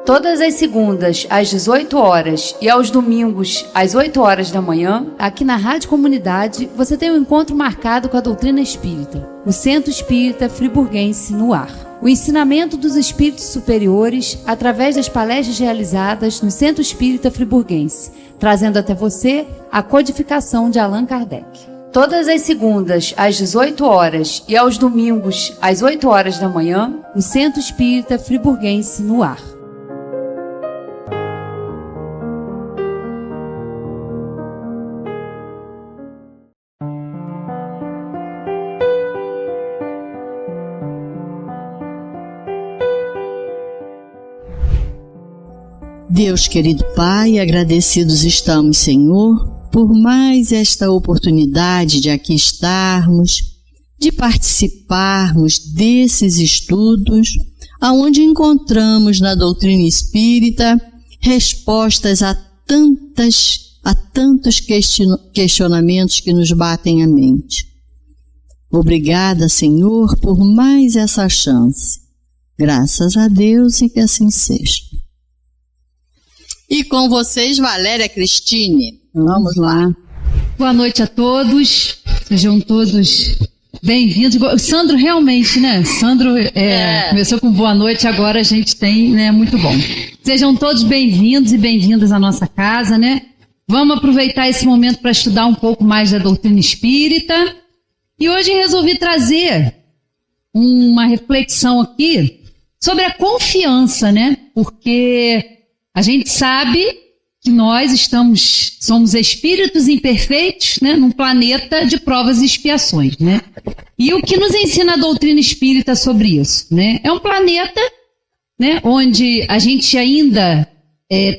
Todas as segundas, às 18 horas e aos domingos, às 8 horas da manhã, aqui na Rádio Comunidade, você tem um encontro marcado com a doutrina espírita, o Centro Espírita Friburguense no ar. O ensinamento dos espíritos superiores através das palestras realizadas no Centro Espírita Friburguense, trazendo até você a codificação de Allan Kardec. Todas as segundas, às 18 horas e aos domingos, às 8 horas da manhã, o Centro Espírita Friburguense no ar. Deus querido Pai, agradecidos estamos, Senhor, por mais esta oportunidade de aqui estarmos, de participarmos desses estudos, aonde encontramos na doutrina espírita respostas a tantos questionamentos que nos batem à mente. Obrigada, Senhor, por mais essa chance. Graças a Deus e que assim seja. E com vocês, Valéria Cristine. Vamos lá. Boa noite a todos. Sejam todos bem-vindos. O Sandro realmente, né? Sandro começou com boa noite, agora a gente tem, né? Muito bom. Sejam todos bem-vindos e bem-vindas à nossa casa, né? Vamos aproveitar esse momento para estudar um pouco mais da doutrina espírita. E hoje resolvi trazer uma reflexão aqui sobre a confiança, né? Porque a gente sabe que nós somos espíritos imperfeitos, né, num planeta de provas e expiações, né? E o que nos ensina a doutrina espírita sobre isso, né? É um planeta, né, onde a gente ainda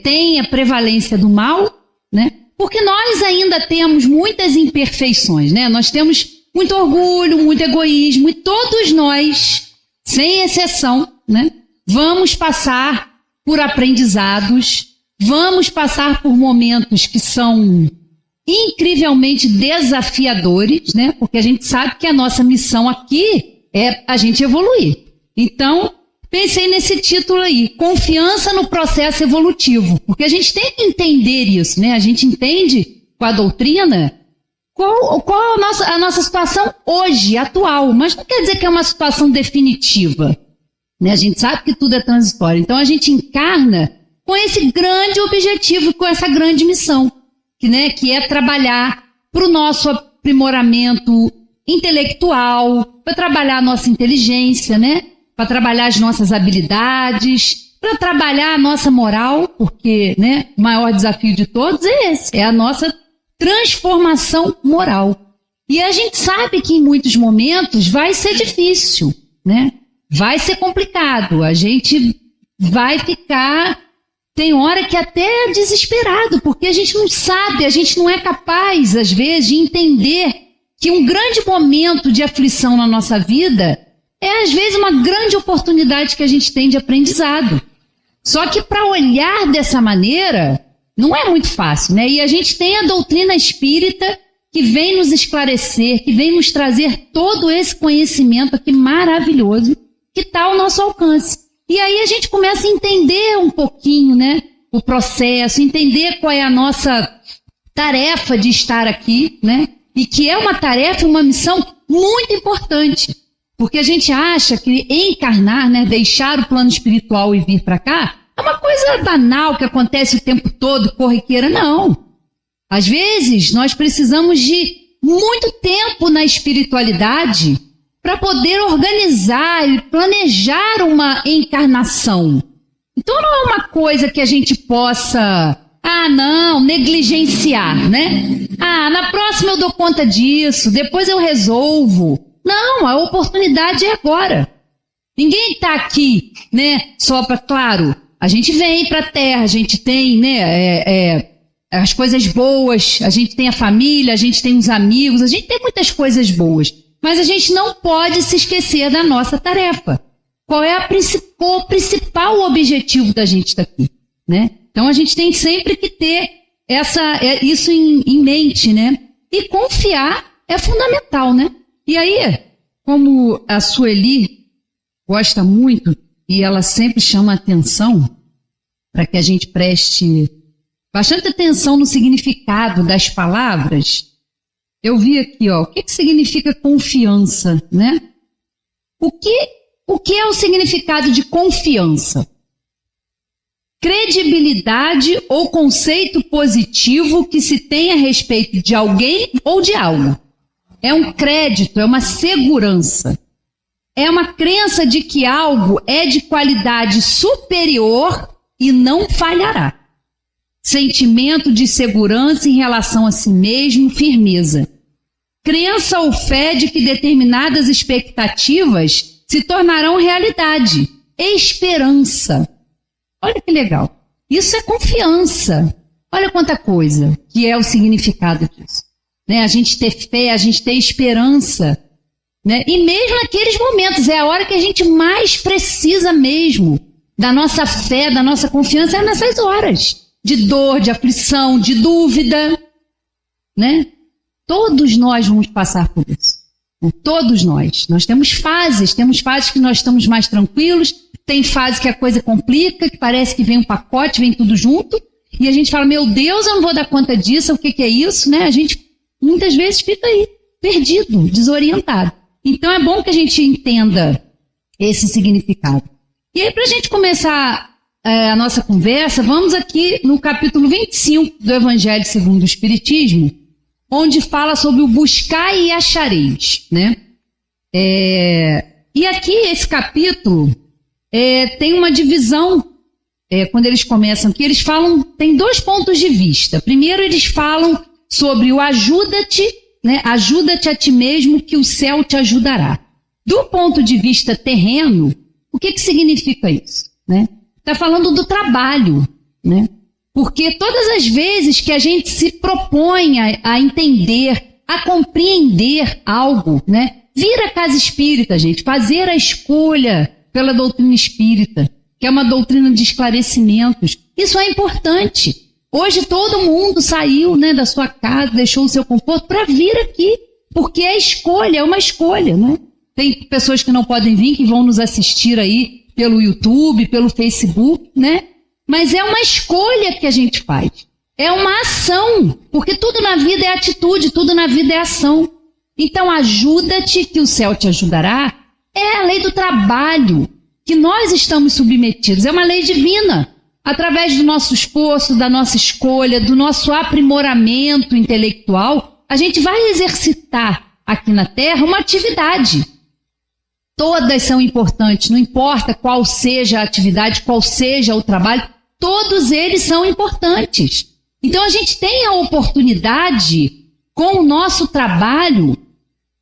tem a prevalência do mal, né? Porque nós ainda temos muitas imperfeições, né? Nós temos muito orgulho, muito egoísmo, e todos nós, sem exceção, né, vamos passar por aprendizados, vamos passar por momentos que são incrivelmente desafiadores, né? Porque a gente sabe que a nossa missão aqui é a gente evoluir. Então, pensei nesse título aí, Confiança no Processo Evolutivo, porque a gente tem que entender isso, né? A gente entende com a doutrina qual a nossa situação hoje, atual, mas não quer dizer que é uma situação definitiva. Né? A gente sabe que tudo é transitório. Então a gente encarna com esse grande objetivo, com essa grande missão, que é trabalhar para o nosso aprimoramento intelectual, para trabalhar a nossa inteligência, né? Para trabalhar as nossas habilidades, para trabalhar a nossa moral, porque, né, o maior desafio de todos é esse, é a nossa transformação moral. E a gente sabe que em muitos momentos vai ser difícil, né? Vai ser complicado, a gente vai ficar, tem hora que até desesperado, porque a gente não sabe, a gente não é capaz, às vezes, de entender que um grande momento de aflição na nossa vida é, às vezes, uma grande oportunidade que a gente tem de aprendizado. Só que para olhar dessa maneira, não é muito fácil, né? E a gente tem a doutrina espírita que vem nos esclarecer, que vem nos trazer todo esse conhecimento aqui maravilhoso, que está ao nosso alcance. E aí a gente começa a entender um pouquinho, né, o processo, entender qual é a nossa tarefa de estar aqui, né, e que é uma tarefa, uma missão muito importante, porque a gente acha que encarnar, né, deixar o plano espiritual e vir para cá, é uma coisa banal que acontece o tempo todo, corriqueira. Não. Às vezes nós precisamos de muito tempo na espiritualidade para poder organizar e planejar uma encarnação. Então não é uma coisa que a gente possa, negligenciar, né? Na próxima eu dou conta disso, depois eu resolvo. Não, a oportunidade é agora. Ninguém está aqui, né, só para, claro, a gente vem para a Terra, a gente tem, né, as coisas boas, a gente tem a família, a gente tem os amigos, a gente tem muitas coisas boas. Mas a gente não pode se esquecer da nossa tarefa. Qual é o principal objetivo da gente estar aqui, né? Então a gente tem sempre que ter isso em mente, né? E confiar é fundamental, né? E aí, como a Sueli gosta muito e ela sempre chama a atenção, para que a gente preste bastante atenção no significado das palavras. Eu vi aqui, ó, o que significa confiança, né? O que é o significado de confiança? Credibilidade ou conceito positivo que se tem a respeito de alguém ou de algo. É um crédito, é uma segurança. É uma crença de que algo é de qualidade superior e não falhará. Sentimento de segurança em relação a si mesmo, firmeza. Crença ou fé de que determinadas expectativas se tornarão realidade. Esperança. Olha que legal. Isso é confiança. Olha quanta coisa que é o significado disso. Né? A gente ter fé, a gente ter esperança. Né? E mesmo naqueles momentos, é a hora que a gente mais precisa mesmo da nossa fé, da nossa confiança, é nessas horas de dor, de aflição, de dúvida. Né? Todos nós vamos passar por isso. Todos nós. Nós temos fases que nós estamos mais tranquilos, tem fase que a coisa complica, que parece que vem um pacote, vem tudo junto, e a gente fala, meu Deus, eu não vou dar conta disso, o que é isso? Né? A gente muitas vezes fica aí, perdido, desorientado. Então é bom que a gente entenda esse significado. E aí, para a gente começar a nossa conversa, vamos aqui no capítulo 25 do Evangelho segundo o Espiritismo, onde fala sobre o buscar e achareis, né? E aqui, esse capítulo, tem uma divisão, quando eles começam aqui, eles falam, tem 2 pontos de vista. Primeiro, eles falam sobre o ajuda-te, né? Ajuda-te a ti mesmo que o céu te ajudará. Do ponto de vista terreno, o que significa isso? Né? Está falando do trabalho, né? Porque todas as vezes que a gente se propõe a entender, a compreender algo, né? Vir à casa espírita, gente, fazer a escolha pela doutrina espírita, que é uma doutrina de esclarecimentos, isso é importante. Hoje todo mundo saiu, né, da sua casa, deixou o seu conforto para vir aqui, porque é escolha, é uma escolha, né? Tem pessoas que não podem vir, que vão nos assistir aí pelo YouTube, pelo Facebook, né? Mas é uma escolha que a gente faz. É uma ação, porque tudo na vida é atitude, tudo na vida é ação. Então, ajuda-te que o céu te ajudará. É a lei do trabalho que nós estamos submetidos. É uma lei divina. Através do nosso esforço, da nossa escolha, do nosso aprimoramento intelectual, a gente vai exercitar aqui na Terra uma atividade. Todas são importantes, não importa qual seja a atividade, qual seja o trabalho, todos eles são importantes. Então a gente tem a oportunidade, com o nosso trabalho,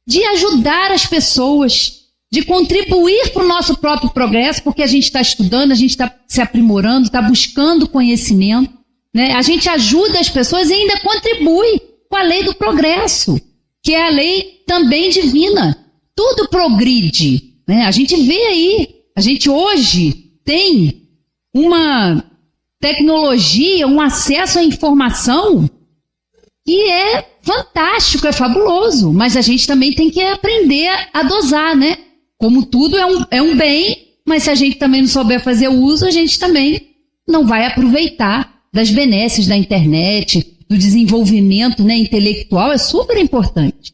de ajudar as pessoas, de contribuir para o nosso próprio progresso, porque a gente está estudando, a gente está se aprimorando, está buscando conhecimento, né? A gente ajuda as pessoas e ainda contribui com a lei do progresso, que é a lei também divina. Tudo progride, né? A gente vê aí, a gente hoje tem uma tecnologia, um acesso à informação que é fantástico, é fabuloso, mas a gente também tem que aprender a dosar, né? Como tudo é um bem, mas se a gente também não souber fazer uso, a gente também não vai aproveitar das benesses da internet, do desenvolvimento, né, intelectual, é super importante.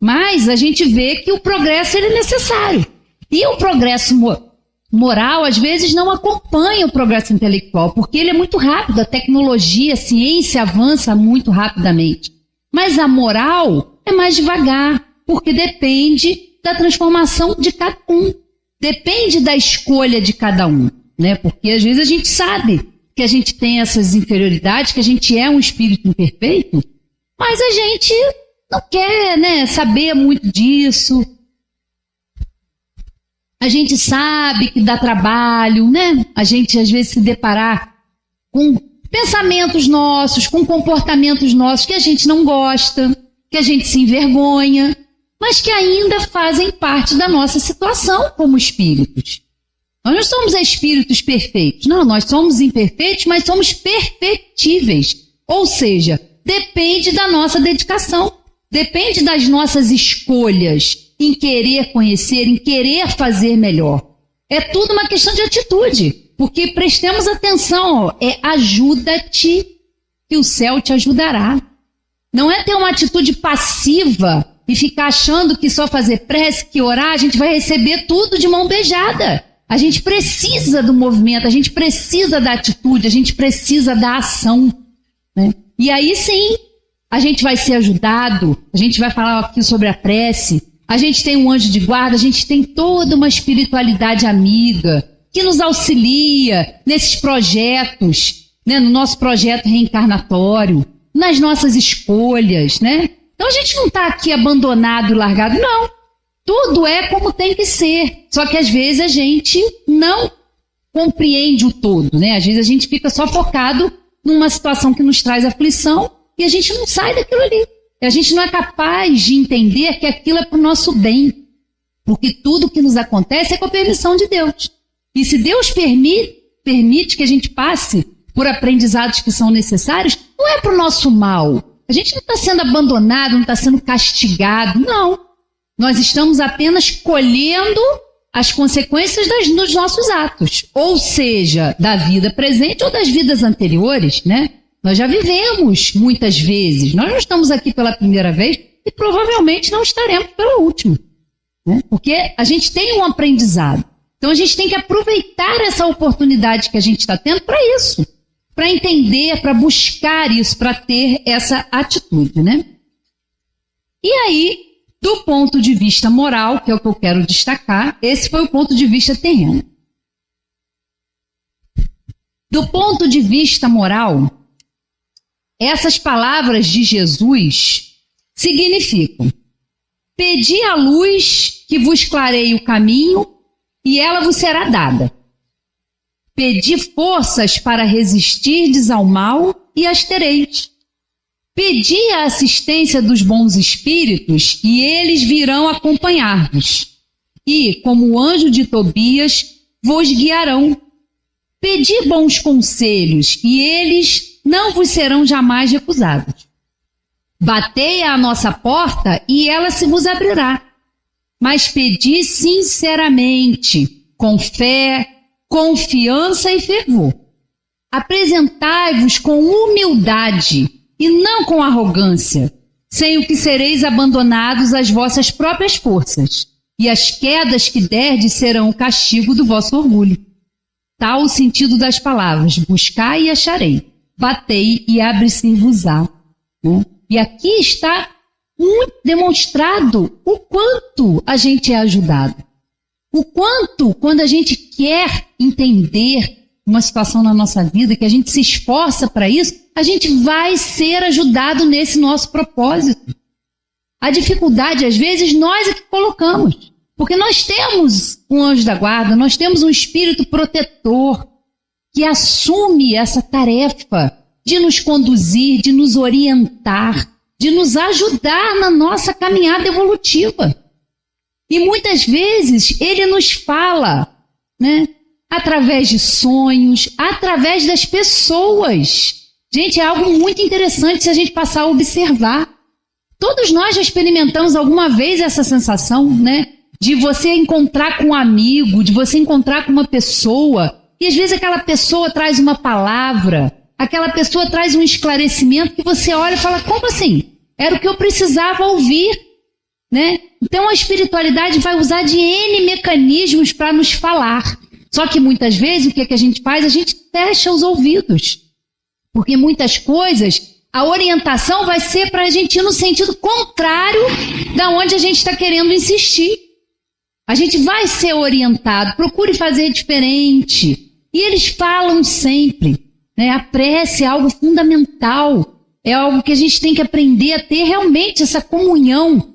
Mas a gente vê que o progresso ele é necessário. E o progresso moral, às vezes, não acompanha o progresso intelectual, porque ele é muito rápido, a tecnologia, a ciência avança muito rapidamente. Mas a moral é mais devagar, porque depende da transformação de cada um. Depende da escolha de cada um, né? Porque às vezes a gente sabe que a gente tem essas inferioridades, que a gente é um espírito imperfeito, mas a gente não quer, né, saber muito disso. A gente sabe que dá trabalho, né? A gente às vezes se deparar com pensamentos nossos, com comportamentos nossos que a gente não gosta, que a gente se envergonha, mas que ainda fazem parte da nossa situação como espíritos. Nós não somos espíritos perfeitos. Não, nós somos imperfeitos, mas somos perfectíveis. Ou seja, depende da nossa dedicação, depende das nossas escolhas em querer conhecer, em querer fazer melhor. É tudo uma questão de atitude. Porque prestemos atenção, ajuda-te que o céu te ajudará. Não é ter uma atitude passiva e ficar achando que só fazer prece, que orar, a gente vai receber tudo de mão beijada. A gente precisa do movimento, a gente precisa da atitude, a gente precisa da ação, né? E aí sim, a gente vai ser ajudado, a gente vai falar aqui sobre a prece, a gente tem um anjo de guarda, a gente tem toda uma espiritualidade amiga que nos auxilia nesses projetos, né? No nosso projeto reencarnatório, nas nossas escolhas, né? Então a gente não está aqui abandonado e largado, não. Tudo é como tem que ser. Só que às vezes a gente não compreende o todo, né? Às vezes a gente fica só focado numa situação que nos traz aflição e a gente não sai daquilo ali. E a gente não é capaz de entender que aquilo é para o nosso bem. Porque tudo que nos acontece é com a permissão de Deus. E se Deus permite que a gente passe por aprendizados que são necessários, não é para o nosso mal. A gente não está sendo abandonado, não está sendo castigado, não. Nós estamos apenas colhendo as consequências dos nossos atos. Ou seja, da vida presente ou das vidas anteriores, né? Nós já vivemos muitas vezes. Nós não estamos aqui pela primeira vez e provavelmente não estaremos pela última, né? Porque a gente tem um aprendizado. Então a gente tem que aproveitar essa oportunidade que a gente está tendo para isso. Para entender, para buscar isso, para ter essa atitude, né? E aí, do ponto de vista moral, que é o que eu quero destacar, esse foi o ponto de vista terreno. Do ponto de vista moral, essas palavras de Jesus significam: pedi a luz que vos clareie o caminho e ela vos será dada. Pedi forças para resistirdes ao mal e as tereis. Pedi a assistência dos bons espíritos e eles virão acompanhar-vos. E, como o anjo de Tobias, vos guiarão. Pedi bons conselhos e eles não vos serão jamais recusados. Batei à nossa porta e ela se vos abrirá. Mas pedi sinceramente, com fé, confiança e fervor. Apresentai-vos com humildade e não com arrogância, sem o que sereis abandonados às vossas próprias forças, e as quedas que derdes serão o castigo do vosso orgulho. Tal o sentido das palavras: buscai e acharei, batei e abre-se-vos-á. E aqui está muito demonstrado o quanto a gente é ajudado. O quanto, quando a gente quer entender uma situação na nossa vida, que a gente se esforça para isso, a gente vai ser ajudado nesse nosso propósito. A dificuldade, às vezes, nós é que colocamos. Porque nós temos um anjo da guarda, nós temos um espírito protetor que assume essa tarefa de nos conduzir, de nos orientar, de nos ajudar na nossa caminhada evolutiva. E muitas vezes ele nos fala, né, através de sonhos, através das pessoas. Gente, é algo muito interessante se a gente passar a observar. Todos nós já experimentamos alguma vez essa sensação, né, de você encontrar com um amigo, de você encontrar com uma pessoa, e às vezes aquela pessoa traz uma palavra, aquela pessoa traz um esclarecimento que você olha e fala: como assim? Era o que eu precisava ouvir, né? Então a espiritualidade vai usar de N mecanismos para nos falar. Só que muitas vezes o que a gente faz? A gente fecha os ouvidos. Porque muitas coisas, a orientação vai ser para a gente ir no sentido contrário da onde a gente está querendo insistir. A gente vai ser orientado, procure fazer diferente. E eles falam sempre, né? A prece é algo fundamental, é algo que a gente tem que aprender a ter realmente essa comunhão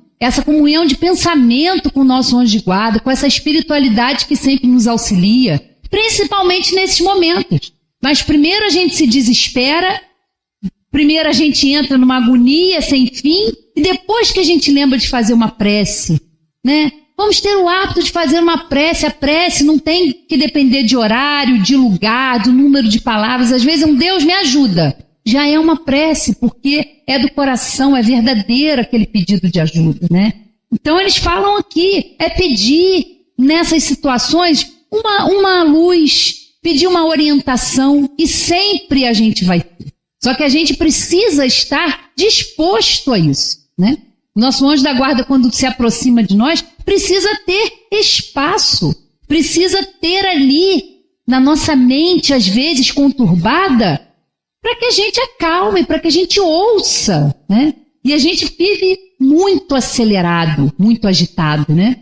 de pensamento com o nosso anjo de guarda, com essa espiritualidade que sempre nos auxilia, principalmente nesses momentos. Mas primeiro a gente se desespera, primeiro a gente entra numa agonia sem fim, e depois que a gente lembra de fazer uma prece, né? Vamos ter o hábito de fazer uma prece. A prece não tem que depender de horário, de lugar, do número de palavras. Às vezes Deus me ajuda. Já é uma prece, porque é do coração, é verdadeiro aquele pedido de ajuda, né? Então eles falam aqui, é pedir nessas situações uma luz, pedir uma orientação, e sempre a gente vai ter. Só que a gente precisa estar disposto a isso, né? O nosso anjo da guarda, quando se aproxima de nós, precisa ter espaço, precisa ter ali, na nossa mente, às vezes conturbada, para que a gente acalme, para que a gente ouça, né? E a gente vive muito acelerado, muito agitado, né?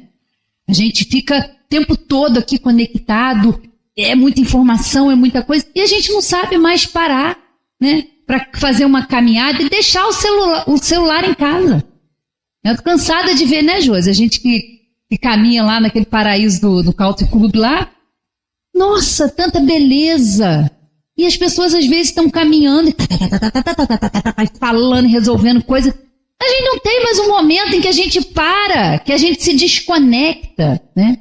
A gente fica o tempo todo aqui conectado, é muita informação, é muita coisa, e a gente não sabe mais parar, né? Para fazer uma caminhada e deixar o celular em casa. Eu tô cansada de ver, né, Josi? A gente que caminha lá naquele paraíso do Country Club lá. Nossa, tanta beleza! E as pessoas às vezes estão caminhando, falando, resolvendo coisas. A gente não tem mais um momento em que a gente para, que a gente se desconecta, né?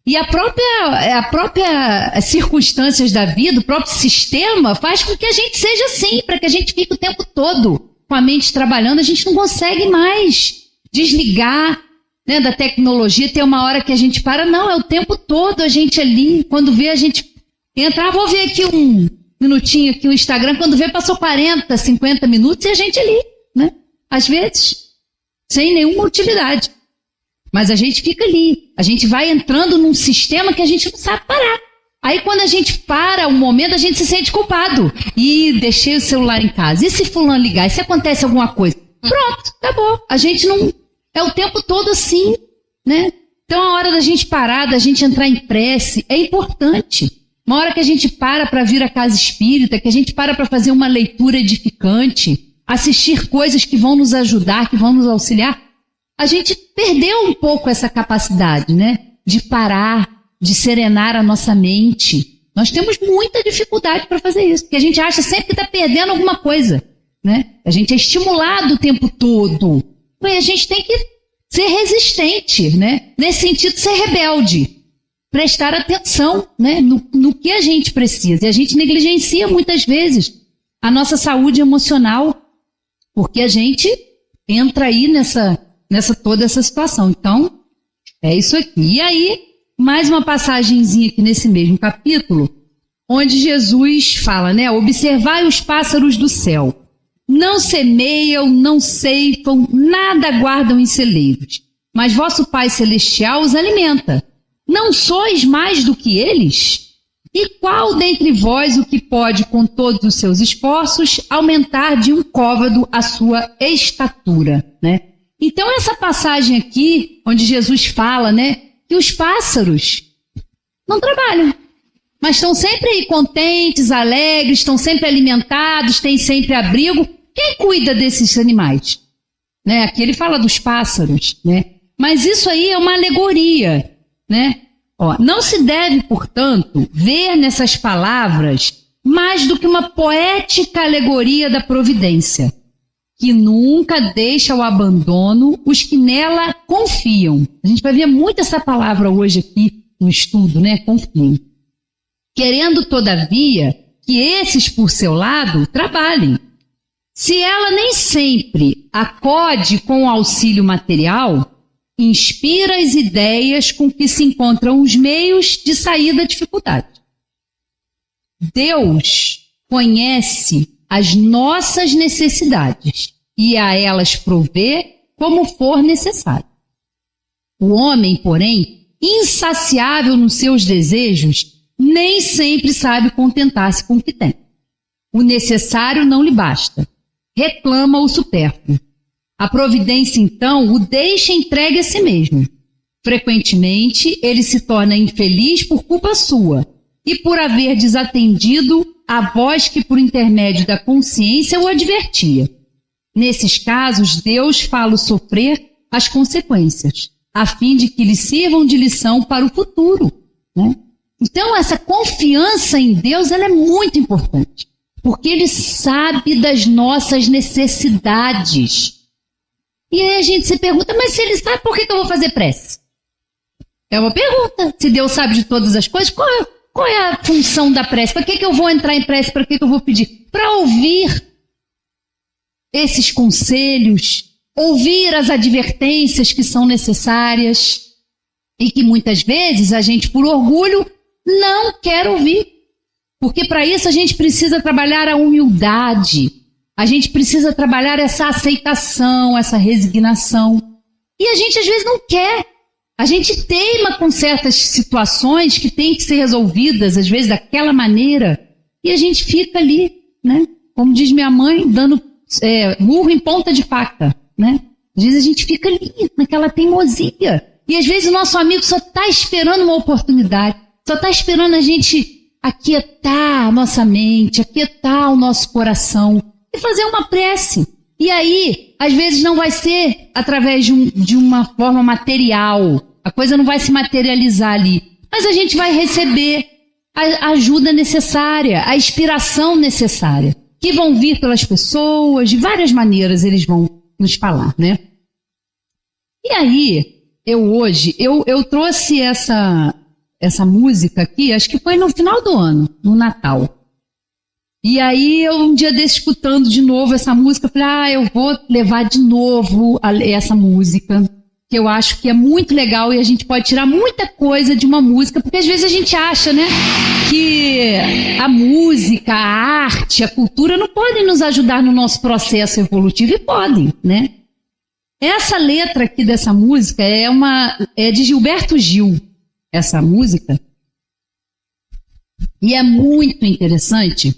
E a própria circunstâncias da vida, o próprio sistema faz com que a gente seja assim, para que a gente fique o tempo todo com a mente trabalhando. A gente não consegue mais desligar, né, da tecnologia. Tem uma hora que a gente para, não, é o tempo todo a gente ali. Quando vê, a gente entra, vou ver aqui um minutinho aqui o Instagram. Quando vê, passou 40, 50 minutos e a gente ali, né? Às vezes, sem nenhuma utilidade. Mas a gente fica ali, a gente vai entrando num sistema que a gente não sabe parar. Aí quando a gente para um momento, a gente se sente culpado. E deixei o celular em casa. E se fulano ligar? E se acontece alguma coisa? Pronto, acabou. A gente não... É o tempo todo assim, né? Então a hora da gente parar, da gente entrar em prece, é importante. Uma hora que a gente para vir à casa espírita, que a gente para fazer uma leitura edificante, assistir coisas que vão nos ajudar, que vão nos auxiliar, a gente perdeu um pouco essa capacidade, né? De parar, de serenar a nossa mente. Nós temos muita dificuldade para fazer isso, porque a gente acha sempre que está perdendo alguma coisa, né? A gente é estimulado o tempo todo. E a gente tem que ser resistente, né? Nesse sentido, ser rebelde. Prestar atenção, né? No que a gente precisa. E a gente negligencia muitas vezes a nossa saúde emocional, porque a gente entra aí nessa toda essa situação. Então, é isso aqui. E aí, mais uma passagenzinha aqui nesse mesmo capítulo, onde Jesus fala, né? Observai os pássaros do céu. Não semeiam, não ceifam, nada guardam em celeiros. Mas vosso Pai Celestial os alimenta. Não sois mais do que eles? E qual dentre vós o que pode, com todos os seus esforços, aumentar de um côvado a sua estatura, né? Então essa passagem aqui, onde Jesus fala, né, que os pássaros não trabalham, mas estão sempre aí contentes, alegres, estão sempre alimentados, têm sempre abrigo. Quem cuida desses animais? Né? Aqui ele fala dos pássaros, né? Mas isso aí é uma alegoria, né? Ó, não se deve, portanto, ver nessas palavras mais do que uma poética alegoria da providência, que nunca deixa ao abandono os que nela confiam. A gente vai ver muito essa palavra hoje aqui no estudo, né? Confiam. Querendo, todavia, que esses, por seu lado, trabalhem. Se ela nem sempre acode com o auxílio material, inspira as ideias com que se encontram os meios de sair da dificuldade. Deus conhece as nossas necessidades e a elas provê como for necessário. O homem, porém, insaciável nos seus desejos, nem sempre sabe contentar-se com o que tem. O necessário não lhe basta. Reclama o supérfluo. A providência, então, o deixa entregue a si mesmo. Frequentemente, ele se torna infeliz por culpa sua e por haver desatendido a voz que, por intermédio da consciência, o advertia. Nesses casos, Deus fala-o sofrer as consequências, a fim de que lhe sirvam de lição para o futuro, né? Então, essa confiança em Deus, ela é muito importante, porque Ele sabe das nossas necessidades. E aí a gente se pergunta, mas se Ele sabe, por que eu vou fazer prece? É uma pergunta. Se Deus sabe de todas as coisas, qual é a função da prece? Para que eu vou entrar em prece? Para que eu vou pedir? Para ouvir esses conselhos, ouvir as advertências que são necessárias e que muitas vezes a gente, por orgulho, não quer ouvir. Porque para isso a gente precisa trabalhar a humildade, a gente precisa trabalhar essa aceitação, essa resignação. E a gente às vezes não quer. A gente teima com certas situações que têm que ser resolvidas, às vezes daquela maneira, e a gente fica ali, né? Como diz minha mãe, dando murro em ponta de faca, né? Às vezes a gente fica ali, naquela teimosia. E às vezes o nosso amigo só está esperando uma oportunidade, só está esperando a gente aquietar a nossa mente, aquietar o nosso coração e fazer uma prece. E aí, às vezes não vai ser através de uma forma material, a coisa não vai se materializar ali, mas a gente vai receber a ajuda necessária, a inspiração necessária, que vão vir pelas pessoas, de várias maneiras eles vão nos falar, né? E aí, eu trouxe essa música aqui, acho que foi no final do ano, no Natal. E aí, eu um dia desse, escutando de novo essa música, falei, eu vou levar de novo essa música, que eu acho que é muito legal e a gente pode tirar muita coisa de uma música, porque às vezes a gente acha, né, que a música, a arte, a cultura não podem nos ajudar no nosso processo evolutivo, e podem, né? Essa letra aqui dessa música é de Gilberto Gil, essa música, e é muito interessante,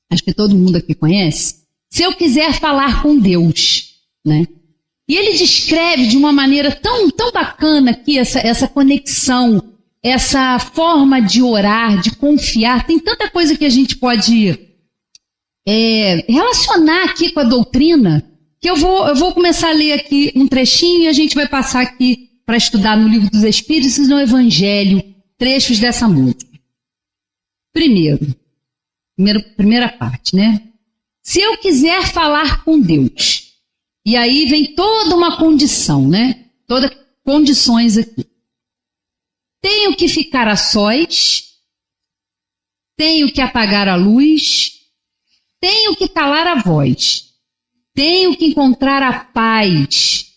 acho que todo mundo aqui conhece, Se Eu Quiser Falar com Deus, né? E ele descreve de uma maneira tão bacana aqui essa conexão, essa forma de orar, de confiar. Tem tanta coisa que a gente pode relacionar aqui com a doutrina, que eu vou começar a ler aqui um trechinho e a gente vai passar aqui para estudar no Livro dos Espíritos e no Evangelho, trechos dessa música. Primeira parte, né? Se eu quiser falar com Deus. E aí vem toda uma condição, né? Todas condições aqui. Tenho que ficar a sós, tenho que apagar a luz, tenho que calar a voz, tenho que encontrar a paz,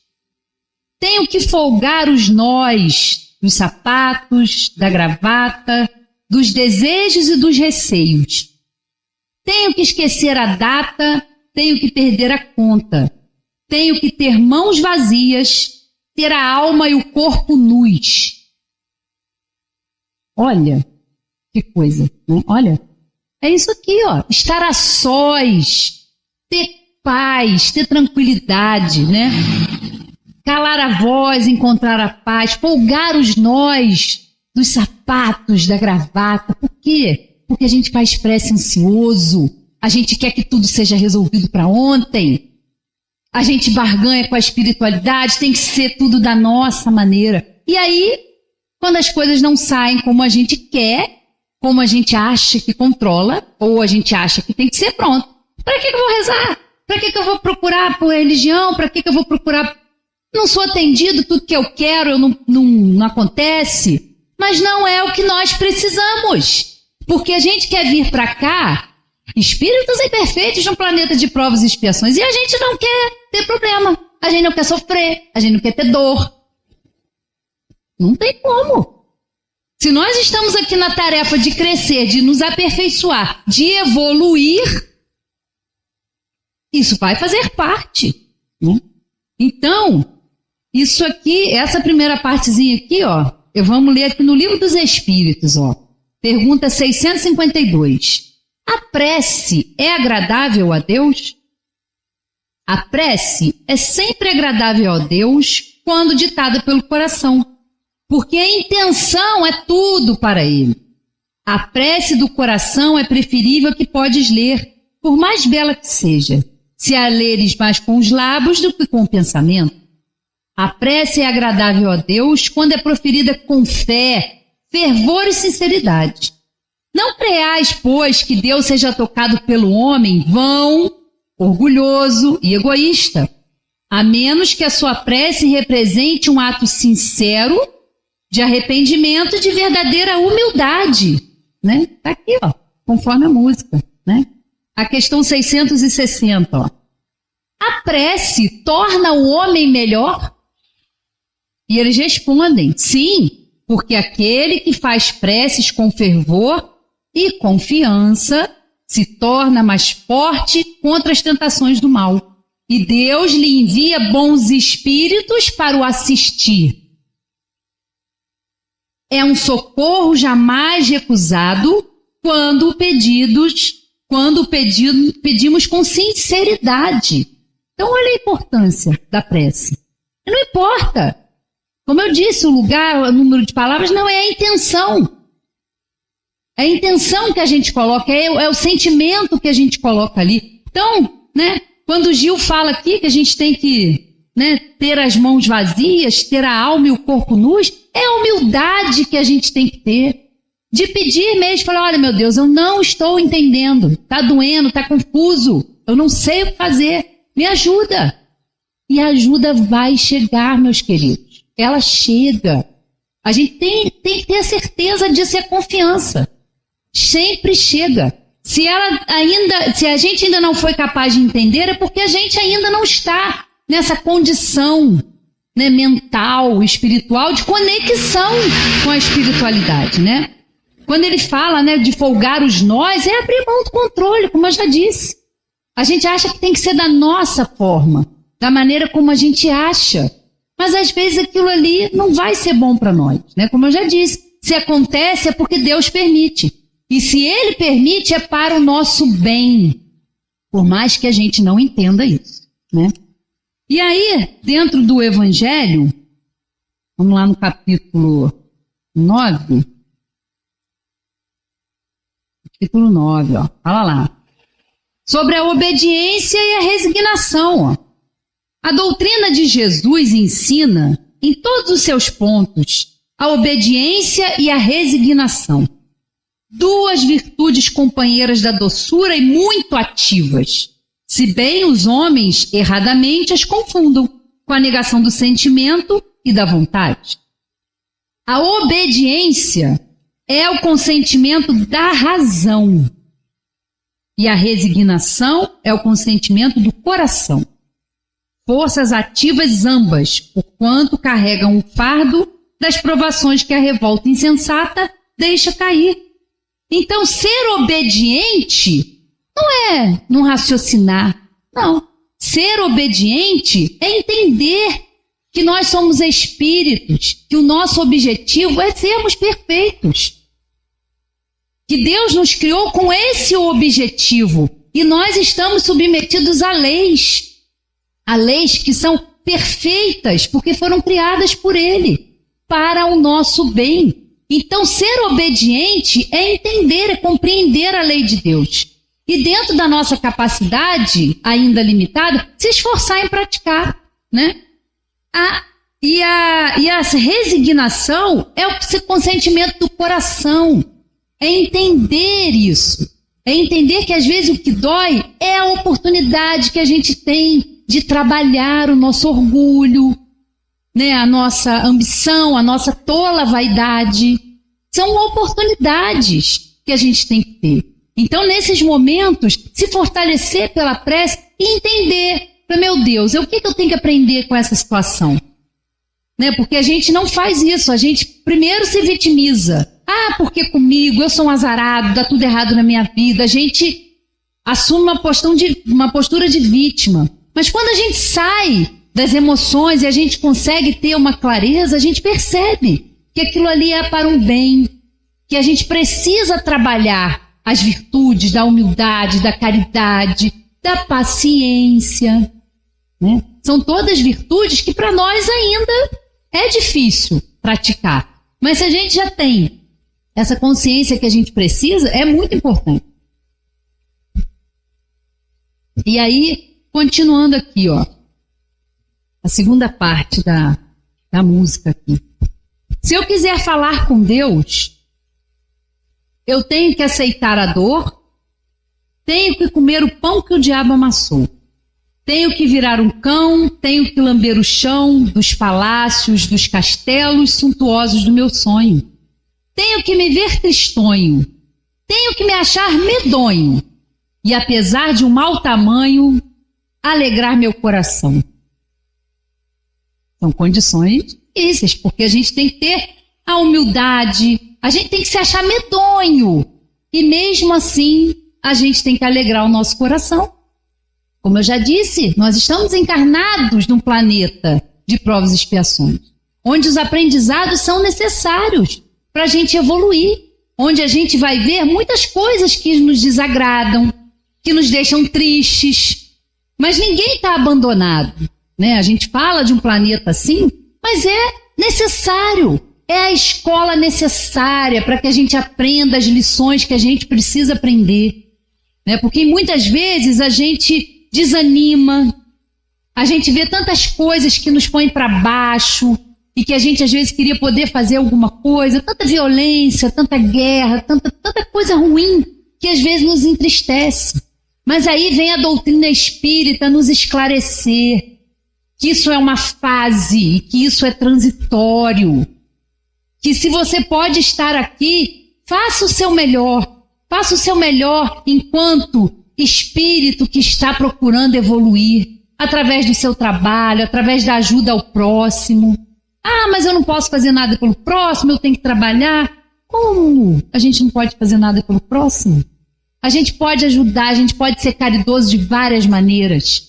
tenho que folgar os nós dos sapatos, da gravata, dos desejos e dos receios. Tenho que esquecer a data, tenho que perder a conta. Tenho que ter mãos vazias, ter a alma e o corpo nus. Olha, que coisa, né? Olha, é isso aqui, ó. Estar a sós, ter paz, ter tranquilidade, né? Calar a voz, encontrar a paz, folgar os nós dos sapatos, da gravata. Por quê? Porque a gente faz prece ansioso, a gente quer que tudo seja resolvido para ontem. A gente barganha com a espiritualidade, tem que ser tudo da nossa maneira. E aí, quando as coisas não saem como a gente quer, como a gente acha que controla, ou a gente acha que tem que ser, pronto. Para que eu vou rezar? Para que eu vou procurar por religião? Para que eu vou procurar? Não sou atendido, tudo que eu quero não acontece. Mas não é o que nós precisamos. Porque a gente quer vir para cá, espíritos imperfeitos de um planeta de provas e expiações, e a gente não quer ter problema, a gente não quer sofrer, a gente não quer ter dor. Não tem como. Se nós estamos aqui na tarefa de crescer, de nos aperfeiçoar, de evoluir, isso vai fazer parte, né? Então, isso aqui, essa primeira partezinha aqui, ó, vamos ler aqui no Livro dos Espíritos, ó, pergunta 652. A prece é agradável a Deus? A prece é sempre agradável a Deus quando ditada pelo coração, porque a intenção é tudo para Ele. A prece do coração é preferível que podes ler, por mais bela que seja, se a leres mais com os lábios do que com o pensamento. A prece é agradável a Deus quando é proferida com fé, fervor e sinceridade. Não creais, pois, que Deus seja tocado pelo homem vão, orgulhoso e egoísta, a menos que a sua prece represente um ato sincero de arrependimento e de verdadeira humildade, né? Tá aqui, ó, conforme a música, né? A questão 660, ó. A prece torna o homem melhor? E eles respondem, sim, porque aquele que faz preces com fervor e confiança se torna mais forte contra as tentações do mal. E Deus lhe envia bons espíritos para o assistir. É um socorro jamais recusado quando pedimos com sinceridade. Então, olha a importância da prece. Não importa. Como eu disse, o lugar, o número de palavras não é a intenção. É a intenção que a gente coloca, é o sentimento que a gente coloca ali. Então, quando o Gil fala aqui que a gente tem que ter as mãos vazias, ter a alma e o corpo nus, é a humildade que a gente tem que ter. De pedir mesmo, falar, olha meu Deus, eu não estou entendendo, está doendo, está confuso, eu não sei o que fazer, me ajuda. E a ajuda vai chegar, meus queridos, ela chega. A gente tem que ter a certeza disso e a confiança. Sempre chega. Se a gente ainda não foi capaz de entender, é porque a gente ainda não está nessa condição mental, espiritual, de conexão com a espiritualidade, Quando ele fala, de folgar os nós, é abrir mão do controle, como eu já disse. A gente acha que tem que ser da nossa forma, da maneira como a gente acha. Mas às vezes aquilo ali não vai ser bom para nós, Como eu já disse, se acontece é porque Deus permite. E se Ele permite é para o nosso bem, por mais que a gente não entenda isso, E aí, dentro do Evangelho, vamos lá no capítulo 9, capítulo 9, fala lá. Sobre a obediência e a resignação, A doutrina de Jesus ensina, em todos os seus pontos, a obediência e a resignação. Duas virtudes companheiras da doçura e muito ativas, se bem os homens erradamente as confundam com a negação do sentimento e da vontade. A obediência é o consentimento da razão e a resignação é o consentimento do coração. Forças ativas ambas, porquanto carregam o fardo das provações que a revolta insensata deixa cair. Então, ser obediente não é não raciocinar, não. Ser obediente é entender que nós somos espíritos, que o nosso objetivo é sermos perfeitos. Que Deus nos criou com esse objetivo e nós estamos submetidos a leis que são perfeitas porque foram criadas por Ele, para o nosso bem. Então, ser obediente é entender, é compreender a lei de Deus. E dentro da nossa capacidade, ainda limitada, se esforçar em praticar, E a resignação é o consentimento do coração. É entender isso. É entender que às vezes o que dói é a oportunidade que a gente tem de trabalhar o nosso orgulho, a nossa ambição, a nossa tola vaidade. São oportunidades que a gente tem que ter. Então, nesses momentos, se fortalecer pela prece e entender, meu Deus, o que eu tenho que aprender com essa situação? Porque a gente não faz isso, a gente primeiro se vitimiza. Porque comigo, eu sou um azarado, dá tudo errado na minha vida. A gente assume uma postura de vítima. Mas quando a gente sai das emoções e a gente consegue ter uma clareza, a gente percebe que aquilo ali é para um bem, que a gente precisa trabalhar as virtudes da humildade, da caridade, da paciência. São todas virtudes que para nós ainda é difícil praticar. Mas se a gente já tem essa consciência que a gente precisa, é muito importante. E aí, continuando aqui, a segunda parte da música aqui. Se eu quiser falar com Deus, eu tenho que aceitar a dor, tenho que comer o pão que o diabo amassou, tenho que virar um cão, tenho que lamber o chão dos palácios, dos castelos suntuosos do meu sonho, tenho que me ver tristonho, tenho que me achar medonho e, apesar de um mau tamanho, alegrar meu coração. São condições difíceis, porque a gente tem que ter a humildade, a gente tem que se achar medonho E mesmo assim, a gente tem que alegrar o nosso coração. Como eu já disse, nós estamos encarnados num planeta de provas e expiações, onde os aprendizados são necessários para a gente evoluir, onde a gente vai ver muitas coisas que nos desagradam, que nos deixam tristes, mas ninguém está abandonado, né? A gente fala de um planeta assim, mas é necessário, é a escola necessária para que a gente aprenda as lições que a gente precisa aprender, né? Porque muitas vezes a gente desanima, a gente vê tantas coisas que nos põem para baixo e que a gente às vezes queria poder fazer alguma coisa, tanta violência, tanta guerra, tanta coisa ruim que às vezes nos entristece. Mas aí vem a doutrina espírita nos esclarecer que isso é uma fase e que isso é transitório, que se você pode estar aqui, faça o seu melhor enquanto espírito que está procurando evoluir, através do seu trabalho, através da ajuda ao próximo. Ah, mas eu não posso fazer nada pelo próximo, eu tenho que trabalhar. Como a gente não pode fazer nada pelo próximo? A gente pode ajudar, a gente pode ser caridoso de várias maneiras.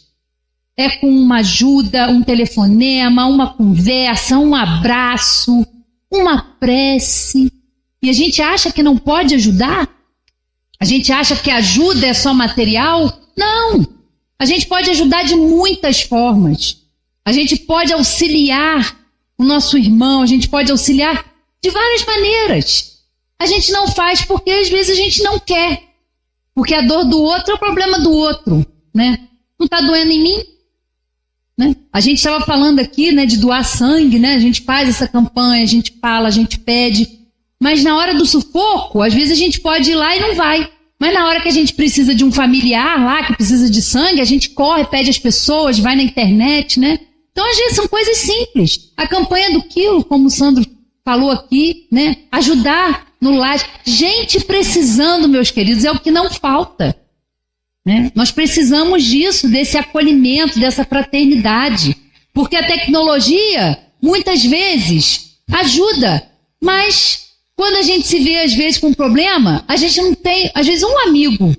É com uma ajuda, um telefonema, uma conversa, um abraço, uma prece. E a gente acha que não pode ajudar? A gente acha que ajuda é só material? Não! A gente pode ajudar de muitas formas. A gente pode auxiliar o nosso irmão, a gente pode auxiliar de várias maneiras. A gente não faz porque às vezes a gente não quer. Porque a dor do outro é o problema do outro, né? Não está doendo em mim? Né? A gente estava falando aqui, né, de doar sangue, né? A gente faz essa campanha, a gente fala, a gente pede. Mas na hora do sufoco, às vezes a gente pode ir lá e não vai. Mas na hora que a gente precisa de um familiar lá, que precisa de sangue, a gente corre, pede às pessoas, vai na internet, né? Então, às vezes, são coisas simples. A campanha do quilo, como o Sandro falou aqui, né? Ajudar no lar. Gente precisando, meus queridos, é o que não falta, né? Nós precisamos disso, desse acolhimento, dessa fraternidade. Porque a tecnologia, muitas vezes, ajuda, mas quando a gente se vê, às vezes, com um problema, a gente não tem, às vezes, um amigo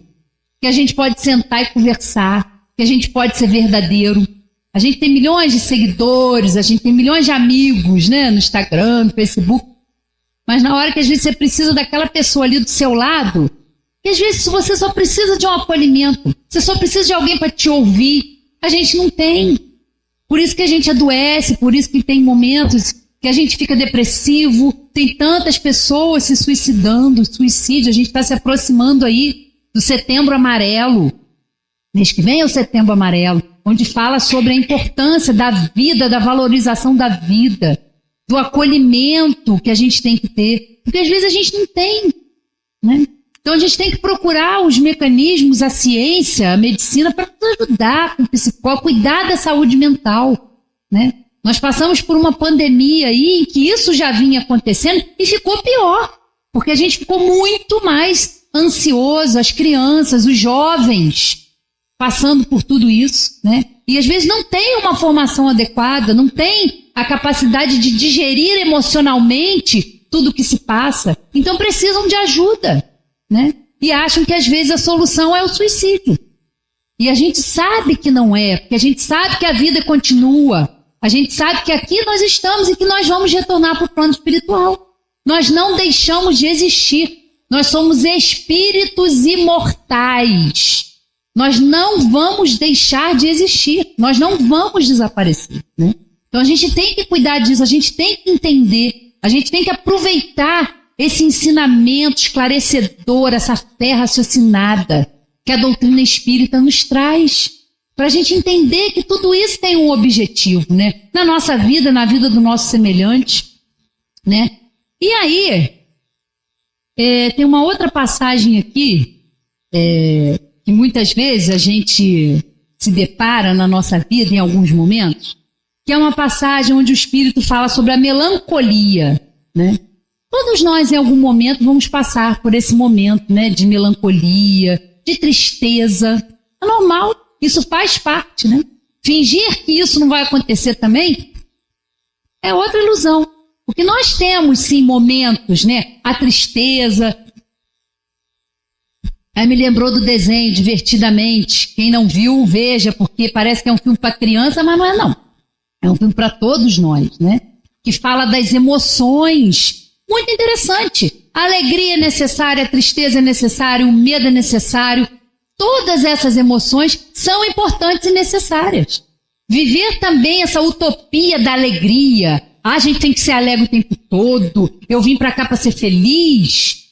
que a gente pode sentar e conversar, que a gente pode ser verdadeiro. A gente tem milhões de seguidores, a gente tem milhões de amigos, né, no Instagram, no Facebook. Mas na hora que às vezes você precisa daquela pessoa ali do seu lado, e às vezes você só precisa de um acolhimento, você só precisa de alguém para te ouvir, a gente não tem. Por isso que a gente adoece, por isso que tem momentos que a gente fica depressivo, tem tantas pessoas se suicidando, suicídio, a gente está se aproximando aí do Setembro Amarelo. Mês que vem é o Setembro Amarelo, onde fala sobre a importância da vida, da valorização da vida, do acolhimento que a gente tem que ter, porque às vezes a gente não tem, né? Então a gente tem que procurar os mecanismos, a ciência, a medicina, para nos ajudar com o psicólogo, cuidar da saúde mental, né? Nós passamos por uma pandemia aí em que isso já vinha acontecendo e ficou pior, porque a gente ficou muito mais ansioso, as crianças, os jovens, passando por tudo isso, né? E às vezes não tem uma formação adequada, não tem a capacidade de digerir emocionalmente tudo que se passa. Então precisam de ajuda, né? E acham que às vezes a solução é o suicídio. E a gente sabe que não é, porque a gente sabe que a vida continua. A gente sabe que aqui nós estamos e que nós vamos retornar para o plano espiritual. Nós não deixamos de existir. Nós somos espíritos imortais. Nós não vamos deixar de existir, nós não vamos desaparecer, né? Então a gente tem que cuidar disso, a gente tem que entender, a gente tem que aproveitar esse ensinamento esclarecedor, essa fé raciocinada que a doutrina espírita nos traz, para a gente entender que tudo isso tem um objetivo, né? Na nossa vida, na vida do nosso semelhante, né? E aí, tem uma outra passagem aqui, que muitas vezes a gente se depara na nossa vida em alguns momentos, que é uma passagem onde o Espírito fala sobre a melancolia, né? Todos nós em algum momento vamos passar por esse momento, né, de melancolia, de tristeza. É normal, isso faz parte, né? Fingir que isso não vai acontecer também é outra ilusão, porque nós temos sim momentos, né, a tristeza, Aí me lembrou do desenho Divertidamente. Quem não viu, veja, porque parece que é um filme para criança, mas não é não. É um filme para todos nós, né? Que fala das emoções. Muito interessante. A alegria é necessária, a tristeza é necessária, o medo é necessário. Todas essas emoções são importantes e necessárias. Viver também essa utopia da alegria. A gente tem que ser alegre o tempo todo. Eu vim para cá para ser feliz.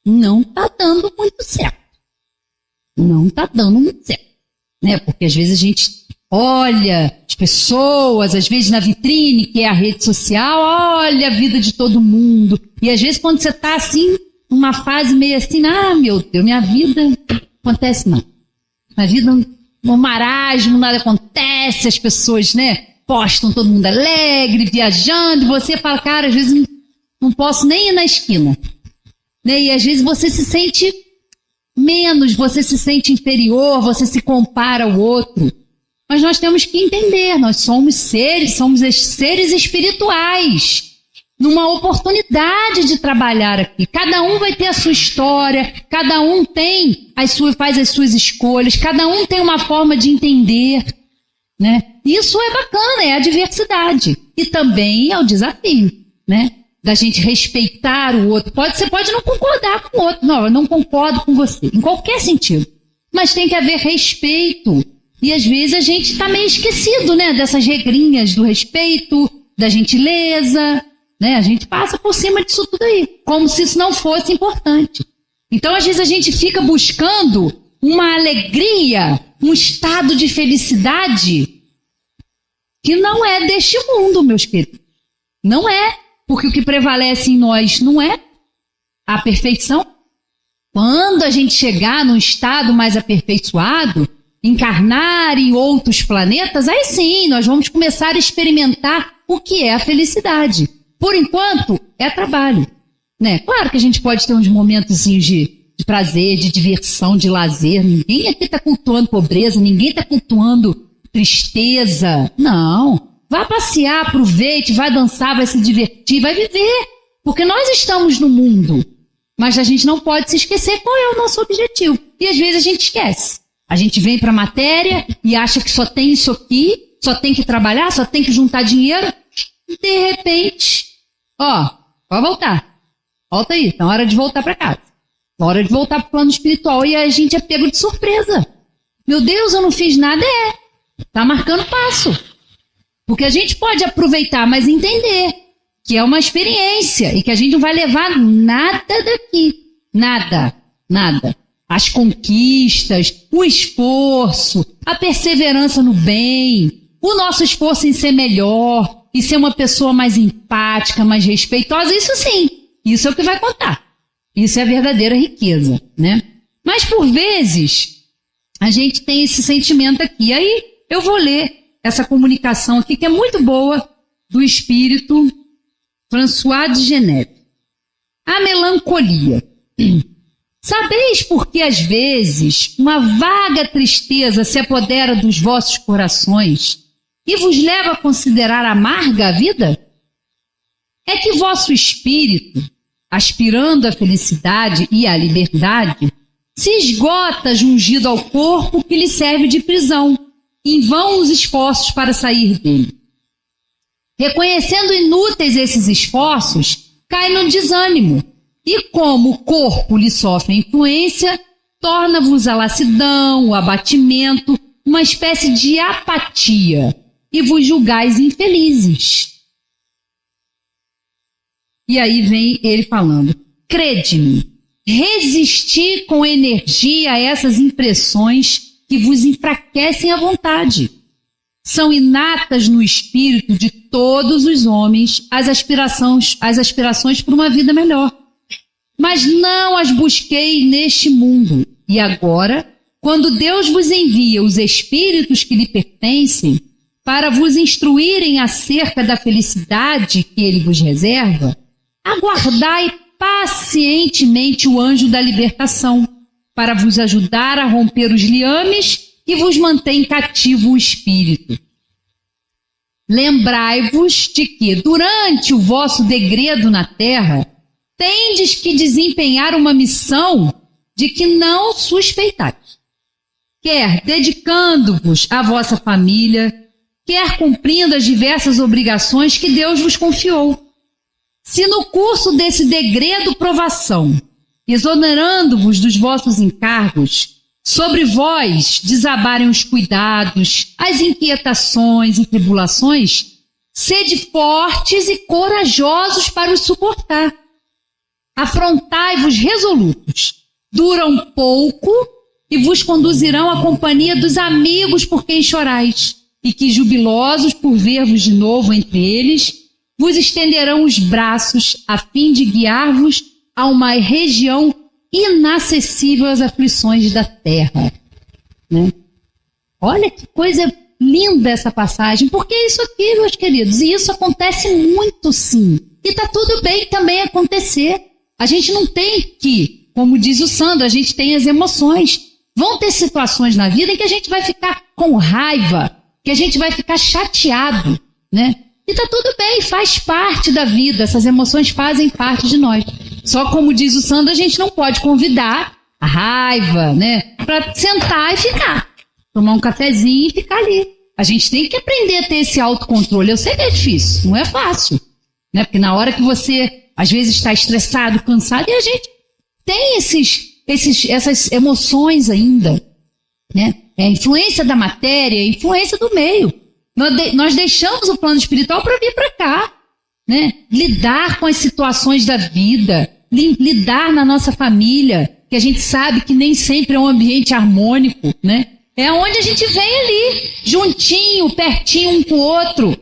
Não está dando muito certo. Não está dando muito certo. Né? Porque às vezes a gente olha as pessoas, às vezes na vitrine, que é a rede social, olha a vida de todo mundo. E às vezes quando você está assim, numa fase meio assim, meu Deus, minha vida não acontece não. Minha vida, um marasmo, nada acontece, as pessoas, né, postam todo mundo alegre, viajando, e você fala, cara, às vezes não posso nem ir na esquina. Né? E às vezes você se sente menos, você se sente inferior, você se compara ao outro. Mas nós temos que entender, nós somos seres espirituais, numa oportunidade de trabalhar aqui. Cada um vai ter a sua história, cada um faz as suas escolhas, cada um tem uma forma de entender, né? Isso é bacana, é a diversidade. E também é o desafio, né? Da gente respeitar o outro. Você pode não concordar com o outro. Não, eu não concordo com você, em qualquer sentido. Mas tem que haver respeito. E às vezes a gente está meio esquecido, né? Dessas regrinhas do respeito, da gentileza, né? A gente passa por cima disso tudo aí, como se isso não fosse importante. Então, às vezes a gente fica buscando uma alegria, um estado de felicidade que não é deste mundo, meus queridos. Não é. Porque o que prevalece em nós não é a perfeição. Quando a gente chegar num estado mais aperfeiçoado, encarnar em outros planetas, aí sim, nós vamos começar a experimentar o que é a felicidade. Por enquanto, é trabalho. Né? Claro que a gente pode ter uns momentos de prazer, de diversão, de lazer. Ninguém aqui está cultuando pobreza, ninguém está cultuando tristeza. Não. Vai passear, aproveite, vai dançar, vai se divertir, vai viver. Porque nós estamos no mundo. Mas a gente não pode se esquecer qual é o nosso objetivo. E às vezes a gente esquece. A gente vem para a matéria e acha que só tem isso aqui, só tem que trabalhar, só tem que juntar dinheiro. E de repente, pode voltar. Volta aí, tá hora de voltar para casa. Tá hora de voltar para o plano espiritual. E a gente é pego de surpresa. Meu Deus, eu não fiz nada. Tá marcando passo. Porque a gente pode aproveitar, mas entender que é uma experiência e que a gente não vai levar nada daqui. Nada, nada. As conquistas, o esforço, a perseverança no bem, o nosso esforço em ser melhor e ser uma pessoa mais empática, mais respeitosa, isso sim, isso é o que vai contar. Isso é a verdadeira riqueza, né? Mas por vezes a gente tem esse sentimento aqui. Aí eu vou ler essa comunicação aqui, que é muito boa, do espírito François de Geneve. A melancolia. Sabeis por que às vezes uma vaga tristeza se apodera dos vossos corações e vos leva a considerar amarga a vida? É que vosso espírito, aspirando à felicidade e à liberdade, se esgota jungido ao corpo que lhe serve de prisão. Em vão os esforços para sair dele. Reconhecendo inúteis esses esforços, cai no desânimo, e como o corpo lhe sofre a influência, torna-vos a lassidão, o abatimento, uma espécie de apatia, e vos julgais infelizes. E aí vem ele falando, crede-me, resisti com energia a essas impressões que vos enfraquecem a vontade. São inatas no espírito de todos os homens as aspirações por uma vida melhor. Mas não as busquei neste mundo. E agora, quando Deus vos envia os espíritos que lhe pertencem para vos instruírem acerca da felicidade que ele vos reserva, aguardai pacientemente o anjo da libertação, para vos ajudar a romper os liames que vos mantém cativo o espírito. Lembrai-vos de que, durante o vosso degredo na terra, tendes que desempenhar uma missão de que não suspeitais, quer dedicando-vos à vossa família, quer cumprindo as diversas obrigações que Deus vos confiou. Se no curso desse degredo provação, exonerando-vos dos vossos encargos, sobre vós desabarem os cuidados, as inquietações e tribulações, sede fortes e corajosos para os suportar. Afrontai-vos resolutos, duram pouco e vos conduzirão à companhia dos amigos por quem chorais, e que, jubilosos por ver-vos de novo entre eles, vos estenderão os braços a fim de guiar-vos a uma região inacessível às aflições da terra. Né? Olha que coisa linda essa passagem, porque é isso aqui, meus queridos, e isso acontece muito sim. E está tudo bem também acontecer. A gente não tem que, como diz o Sandro, a gente tem as emoções. Vão ter situações na vida em que a gente vai ficar com raiva, que a gente vai ficar chateado, né? E tá tudo bem, faz parte da vida, essas emoções fazem parte de nós. Só como diz o Sandro, a gente não pode convidar a raiva, né? Para sentar e ficar, tomar um cafezinho e ficar ali. A gente tem que aprender a ter esse autocontrole. Eu sei que é difícil, não é fácil, né? Porque na hora que você, às vezes, está estressado, cansado, e a gente tem essas emoções ainda, né? É a influência da matéria, é a influência do meio. Nós deixamos o plano espiritual para vir para cá, né? Lidar com as situações da vida, lidar na nossa família, que a gente sabe que nem sempre é um ambiente harmônico, né? É onde a gente vem ali, juntinho, pertinho um com o outro.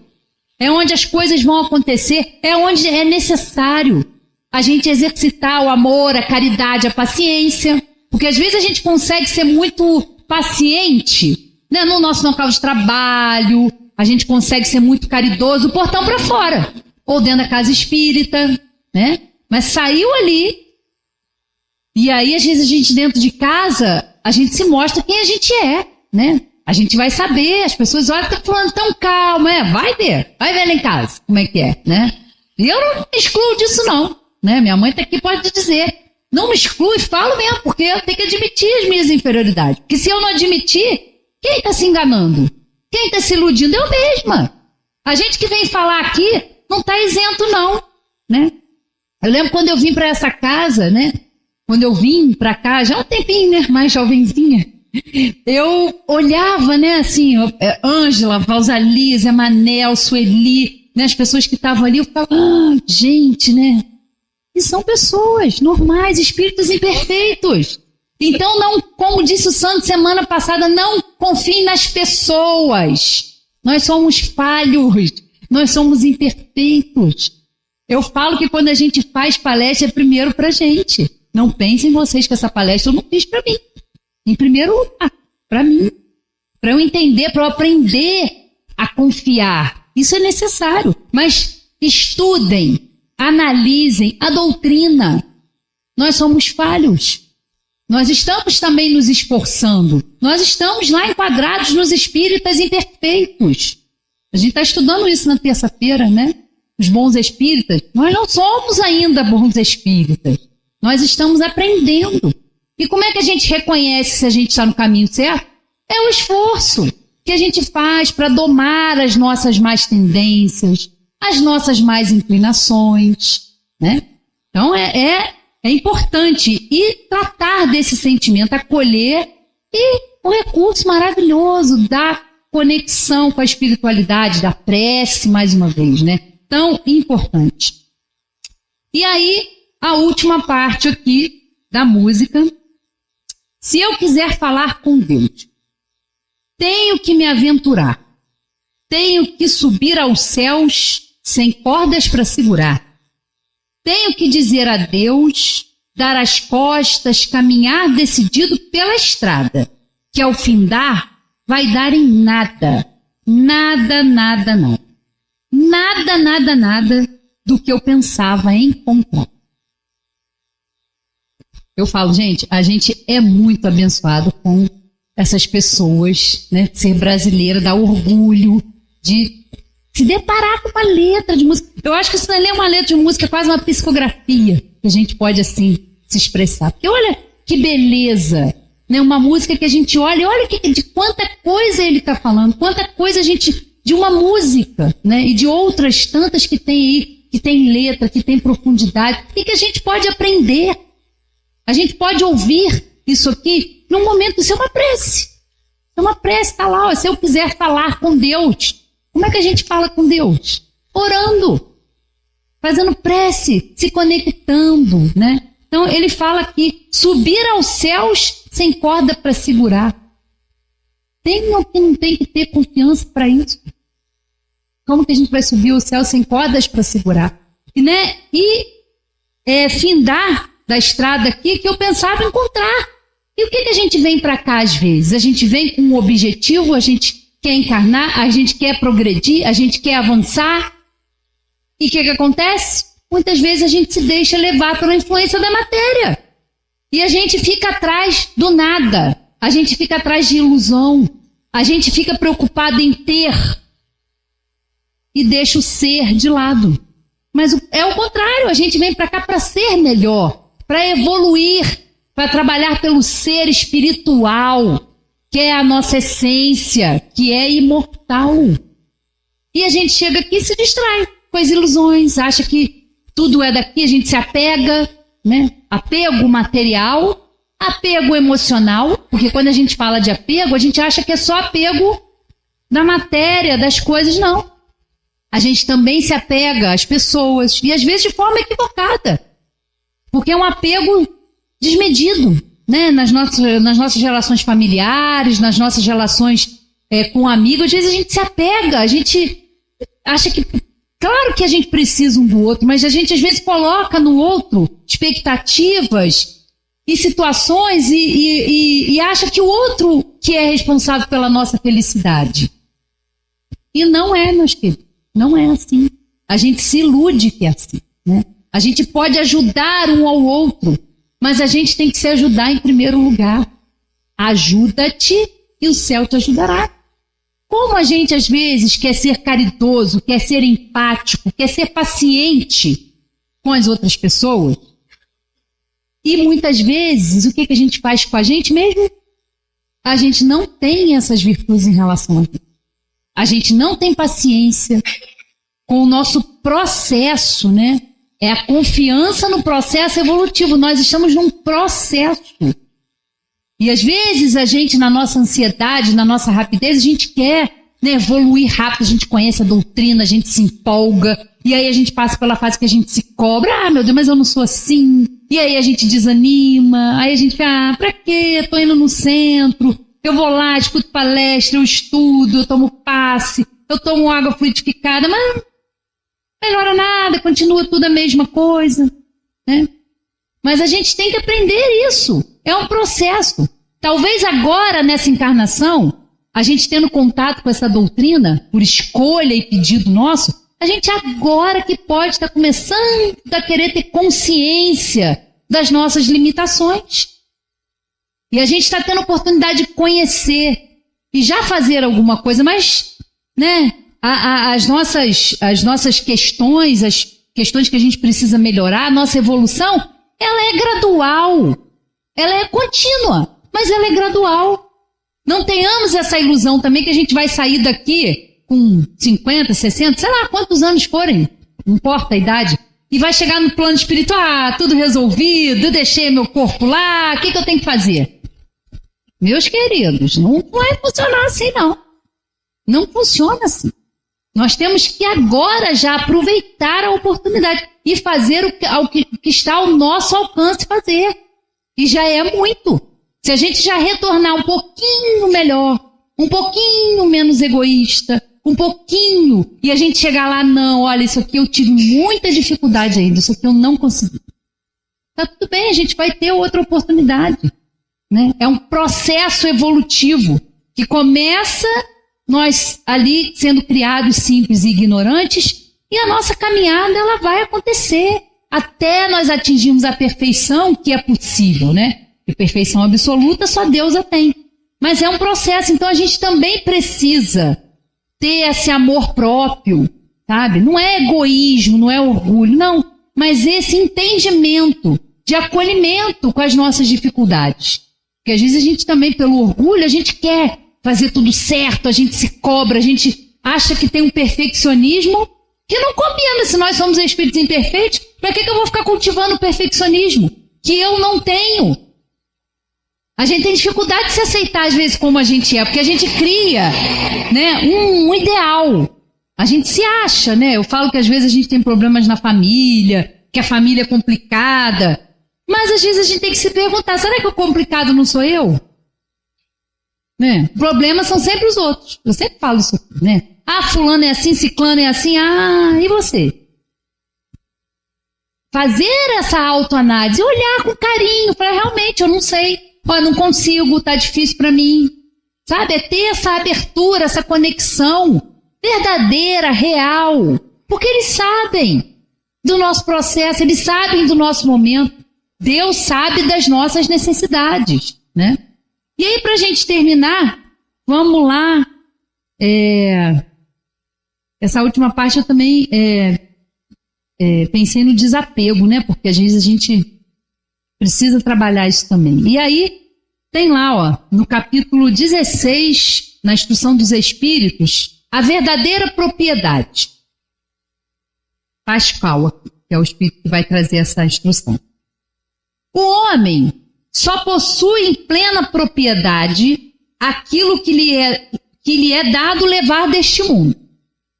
É onde as coisas vão acontecer, é onde é necessário a gente exercitar o amor, a caridade, a paciência. Porque às vezes a gente consegue ser muito paciente, né? No nosso local de trabalho, a gente consegue ser muito caridoso, portão para fora, ou dentro da casa espírita, né? Mas saiu ali, e aí às vezes a gente dentro de casa, a gente se mostra quem a gente é, né? A gente vai saber, as pessoas olham, tá falando tão calma, vai ver lá em casa, como é que é, né? E eu não me excluo disso não, né? Minha mãe tá aqui, pode dizer, não me exclui, falo mesmo, porque eu tenho que admitir as minhas inferioridades, porque se eu não admitir, quem está se enganando? Quem está se iludindo? Eu mesma. A gente que vem falar aqui não está isento não, né? Eu lembro quando eu vim para essa casa, né? Quando eu vim para cá, já há um tempinho, né? Mais jovenzinha, eu olhava, né? Assim, Ângela, Valsalisa, Manel, Sueli, né? As pessoas que estavam ali, eu ficava, gente, né? E são pessoas normais, espíritos imperfeitos. Então, não, como disse o Santo semana passada, não confiem nas pessoas. Nós somos falhos, nós somos imperfeitos. Eu falo que quando a gente faz palestra é primeiro pra gente. Não pensem vocês que essa palestra eu não fiz pra mim. Em primeiro lugar, pra mim. Pra eu entender, pra eu aprender a confiar. Isso é necessário. Mas estudem, analisem a doutrina. Nós somos falhos. Nós estamos também nos esforçando. Nós estamos lá enquadrados nos espíritas imperfeitos. A gente está estudando isso na terça-feira, né? Os bons espíritas. Nós não somos ainda bons espíritas. Nós estamos aprendendo. E como é que a gente reconhece se a gente está no caminho certo? É o esforço que a gente faz para domar as nossas más tendências, as nossas más inclinações, né? Então é importante e tratar desse sentimento, acolher, e o recurso maravilhoso da conexão com a espiritualidade, da prece, mais uma vez, né? Tão importante. E aí, a última parte aqui da música. Se eu quiser falar com Deus, tenho que me aventurar, tenho que subir aos céus sem cordas para segurar. Tenho que dizer adeus, dar as costas, caminhar decidido pela estrada, que ao findar vai dar em nada, nada, nada, nada. Nada, nada, nada do que eu pensava encontrar. Eu falo, gente, a gente é muito abençoado com essas pessoas, né? Ser brasileira dá orgulho de se deparar com uma letra de música. Eu acho que isso não é uma letra de música, é quase uma psicografia que a gente pode, assim, se expressar. Porque olha que beleza, né? Uma música que a gente olha de quanta coisa ele está falando, quanta coisa de uma música, né? E de outras tantas que tem aí, que tem letra, que tem profundidade, e que a gente pode aprender. A gente pode ouvir isso aqui num momento, isso é uma prece. É uma prece, está lá, ó, se eu quiser falar com Deus, como é que a gente fala com Deus? Orando, fazendo prece, se conectando, né? Então ele fala aqui, subir aos céus sem corda para segurar. Tem ou que não tem que ter confiança para isso? Como que a gente vai subir ao céu sem cordas para segurar? Né? Findar da estrada aqui que eu pensava encontrar. E o que a gente vem para cá às vezes? A gente vem com um objetivo, a gente quer encarnar, a gente quer progredir, a gente quer avançar. E o que acontece? Muitas vezes a gente se deixa levar pela influência da matéria. E a gente fica atrás do nada. A gente fica atrás de ilusão. A gente fica preocupado em ter. E deixa o ser de lado. Mas é o contrário. A gente vem para cá para ser melhor. Para evoluir. Para trabalhar pelo ser espiritual. Que é a nossa essência. Que é imortal. E a gente chega aqui e se distrai com as ilusões. Acha que tudo é daqui, a gente se apega, né? Apego material, apego emocional, porque quando a gente fala de apego, a gente acha que é só apego da matéria, das coisas, não. A gente também se apega às pessoas, e às vezes de forma equivocada, porque é um apego desmedido, né? Nas nossas relações familiares, nas nossas relações com amigos, às vezes a gente se apega, a gente acha que... Claro que a gente precisa um do outro, mas a gente às vezes coloca no outro expectativas e situações e acha que o outro que é responsável pela nossa felicidade. E não é, meus queridos, não é assim. A gente se ilude que é assim, né? A gente pode ajudar um ao outro, mas a gente tem que se ajudar em primeiro lugar. Ajuda-te e o céu te ajudará. Como a gente, às vezes, quer ser caridoso, quer ser empático, quer ser paciente com as outras pessoas, e muitas vezes, o que a gente faz com a gente mesmo? A gente não tem essas virtudes em relação a Deus. A gente não tem paciência com o nosso processo, né? É a confiança no processo evolutivo. Nós estamos num processo. E às vezes a gente, na nossa ansiedade, na nossa rapidez, a gente quer, né, evoluir rápido, a gente conhece a doutrina, a gente se empolga, e aí a gente passa pela fase que a gente se cobra, meu Deus, mas eu não sou assim, e aí a gente desanima, aí a gente fica, pra quê? Eu tô indo no centro, eu vou lá, escuto palestra, eu estudo, eu tomo passe, eu tomo água fluidificada, mas não melhora nada, continua tudo a mesma coisa, né? Mas a gente tem que aprender isso. É um processo. Talvez agora, nessa encarnação, a gente tendo contato com essa doutrina, por escolha e pedido nosso, a gente agora que pode estar começando a querer ter consciência das nossas limitações. E a gente está tendo a oportunidade de conhecer e já fazer alguma coisa, mas, né, as nossas questões, as questões que a gente precisa melhorar, a nossa evolução, ela é gradual. Ela é contínua, mas ela é gradual. Não tenhamos essa ilusão também que a gente vai sair daqui com 50, 60, sei lá quantos anos forem, não importa a idade, e vai chegar no plano espiritual, tudo resolvido, eu deixei meu corpo lá, o que eu tenho que fazer? Meus queridos, não vai funcionar assim não. Não funciona assim. Nós temos que agora já aproveitar a oportunidade e fazer o que está ao nosso alcance fazer. E já é muito. Se a gente já retornar um pouquinho melhor, um pouquinho menos egoísta, um pouquinho, e a gente chegar lá, não, olha, isso aqui eu tive muita dificuldade ainda, isso aqui eu não consegui. Tá tudo bem, a gente vai ter outra oportunidade, né? É um processo evolutivo que começa nós ali sendo criados simples e ignorantes, e a nossa caminhada ela vai acontecer. Até nós atingirmos a perfeição, que é possível, né? Porque perfeição absoluta só Deus a tem. Mas é um processo, então a gente também precisa ter esse amor próprio, sabe? Não é egoísmo, não é orgulho, não. Mas esse entendimento de acolhimento com as nossas dificuldades. Porque às vezes a gente também, pelo orgulho, a gente quer fazer tudo certo, a gente se cobra, a gente acha que tem um perfeccionismo que não combina. Se nós somos espíritos imperfeitos, para que eu vou ficar cultivando o perfeccionismo que eu não tenho? A gente tem dificuldade de se aceitar às vezes como a gente é, porque a gente cria, né, um ideal. A gente se acha, né? Eu falo que às vezes a gente tem problemas na família, que a família é complicada, mas às vezes a gente tem que se perguntar, será que o complicado não sou eu? Né? Problemas são sempre os outros. Eu sempre falo isso aqui, né? Ah, fulano é assim, ciclano é assim, e você? Fazer essa autoanálise, olhar com carinho, falar, realmente, eu não sei, eu não consigo, tá difícil para mim. Sabe, é ter essa abertura, essa conexão verdadeira, real, porque eles sabem do nosso processo, eles sabem do nosso momento. Deus sabe das nossas necessidades, né? E aí, para a gente terminar, vamos lá. Essa última parte eu também pensei no desapego, né? Porque às vezes a gente precisa trabalhar isso também. E aí, tem lá, ó, no capítulo 16, na Instrução dos Espíritos, a verdadeira propriedade. Pascal, que é o Espírito que vai trazer essa instrução. O homem só possui em plena propriedade aquilo que lhe é dado levar deste mundo.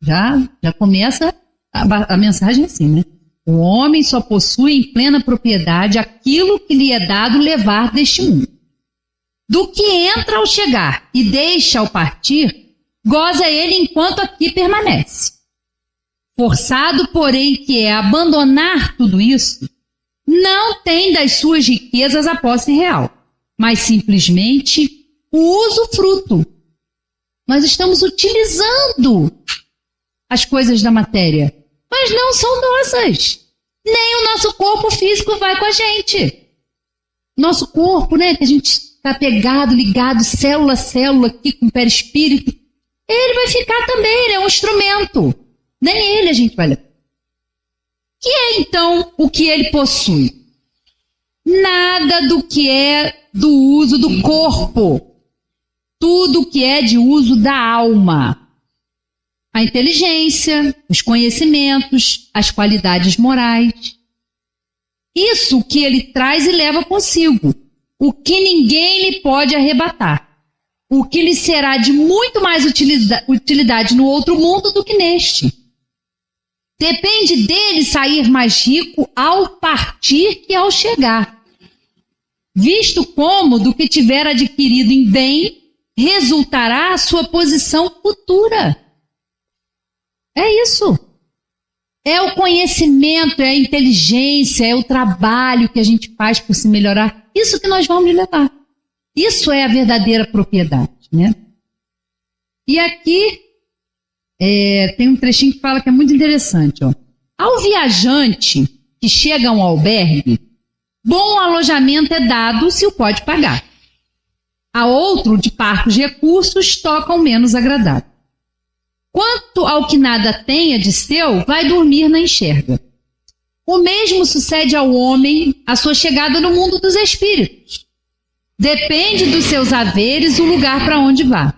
Já começa a mensagem assim, né? O homem só possui em plena propriedade aquilo que lhe é dado levar deste mundo. Do que entra ao chegar e deixa ao partir, goza ele enquanto aqui permanece. Forçado, porém, que é abandonar tudo isso, não tem das suas riquezas a posse real, mas simplesmente o usufruto. Nós estamos utilizando as coisas da matéria, mas não são nossas. Nem o nosso corpo físico vai com a gente. Nosso corpo, né, que a gente está pegado, ligado, célula a célula aqui com o perispírito, ele vai ficar também, ele é um instrumento. Nem ele a gente vai levar. Que é então o que ele possui? Nada do que é do uso do corpo. Tudo que é de uso da alma. A inteligência, os conhecimentos, as qualidades morais. Isso que ele traz e leva consigo. O que ninguém lhe pode arrebatar. O que lhe será de muito mais utilidade no outro mundo do que neste. Depende dele sair mais rico ao partir que ao chegar. Visto como do que tiver adquirido em bem, resultará a sua posição futura. É isso. É o conhecimento, é a inteligência, é o trabalho que a gente faz por se melhorar. Isso que nós vamos levar. Isso é a verdadeira propriedade, né? E aqui tem um trechinho que fala que é muito interessante, ó. Ao viajante que chega a um albergue, bom alojamento é dado se o pode pagar. A outro, de parcos recursos, toca o menos agradável. Quanto ao que nada tenha de seu, vai dormir na enxerga. O mesmo sucede ao homem à sua chegada no mundo dos espíritos. Depende dos seus haveres o lugar para onde vá.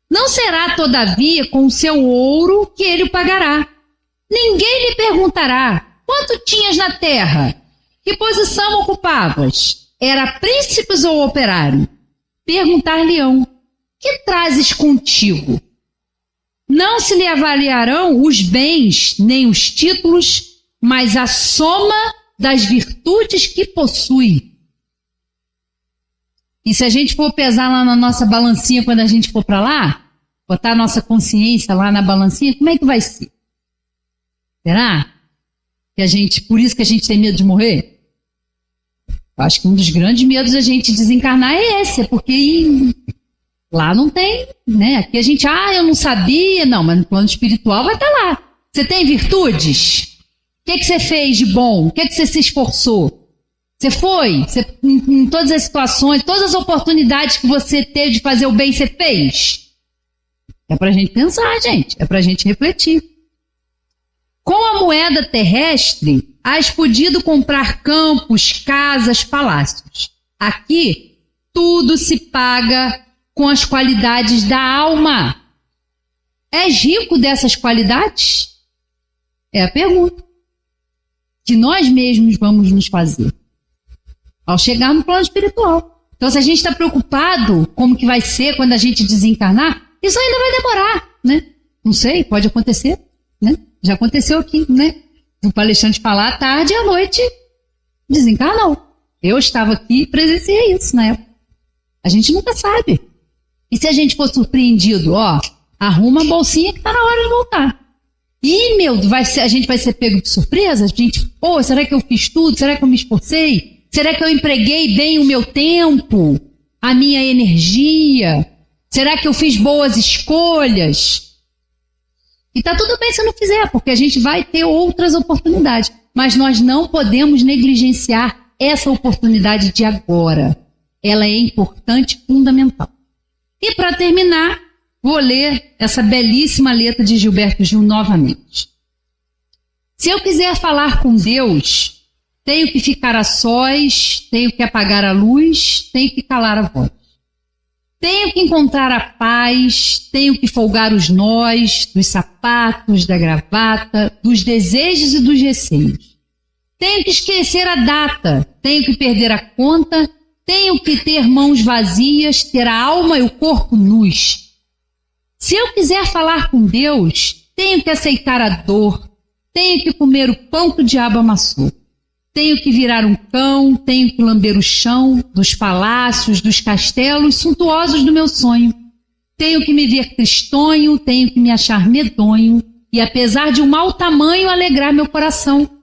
Não será, todavia, com o seu ouro que ele o pagará. Ninguém lhe perguntará, quanto tinhas na terra? Que posição ocupavas? Era príncipes ou operário? Perguntar-lhe-ão, que trazes contigo? Não se lhe avaliarão os bens, nem os títulos, mas a soma das virtudes que possui. E se a gente for pesar lá na nossa balancinha quando a gente for para lá, botar a nossa consciência lá na balancinha, como é que vai ser? Será? Que por isso que a gente tem medo de morrer? Eu acho que um dos grandes medos da gente desencarnar é esse, é porque lá não tem, né? Aqui a gente, eu não sabia, não, mas no plano espiritual vai estar lá. Você tem virtudes? O que você fez de bom? O que você se esforçou? Você foi? Em todas as situações, todas as oportunidades que você teve de fazer o bem, você fez? É pra gente pensar, gente. É pra gente refletir. Com a moeda terrestre, Has podido comprar campos, casas, palácios. Aqui, tudo se paga com as qualidades da alma. És rico dessas qualidades? É a pergunta que nós mesmos vamos nos fazer ao chegar no plano espiritual. Então, se a gente está preocupado como que vai ser quando a gente desencarnar, isso ainda vai demorar, né? Não sei, pode acontecer, né? Já aconteceu aqui, né? O palestrante falar à tarde e à noite desencarnou. Eu estava aqui e presenciei isso na época. A gente nunca sabe. E se a gente for surpreendido, ó, arruma a bolsinha que está na hora de voltar. E, a gente vai ser pego de surpresa? A gente, pô, será que eu fiz tudo? Será que eu me esforcei? Será que eu empreguei bem o meu tempo? A minha energia? Será que eu fiz boas escolhas? E tá tudo bem se não fizer, porque a gente vai ter outras oportunidades. Mas nós não podemos negligenciar essa oportunidade de agora. Ela é importante, fundamental. E para terminar, vou ler essa belíssima letra de Gilberto Gil novamente. Se eu quiser falar com Deus, tenho que ficar a sós, tenho que apagar a luz, tenho que calar a voz. Tenho que encontrar a paz, tenho que folgar os nós, dos sapatos, da gravata, dos desejos e dos receios. Tenho que esquecer a data, tenho que perder a conta, tenho que ter mãos vazias, ter a alma e o corpo nus. Se eu quiser falar com Deus, tenho que aceitar a dor, tenho que comer o pão que o diabo amassou. Tenho que virar um cão, tenho que lamber o chão dos palácios, dos castelos suntuosos do meu sonho. Tenho que me ver tristonho, tenho que me achar medonho e, apesar de um mau tamanho, alegrar meu coração.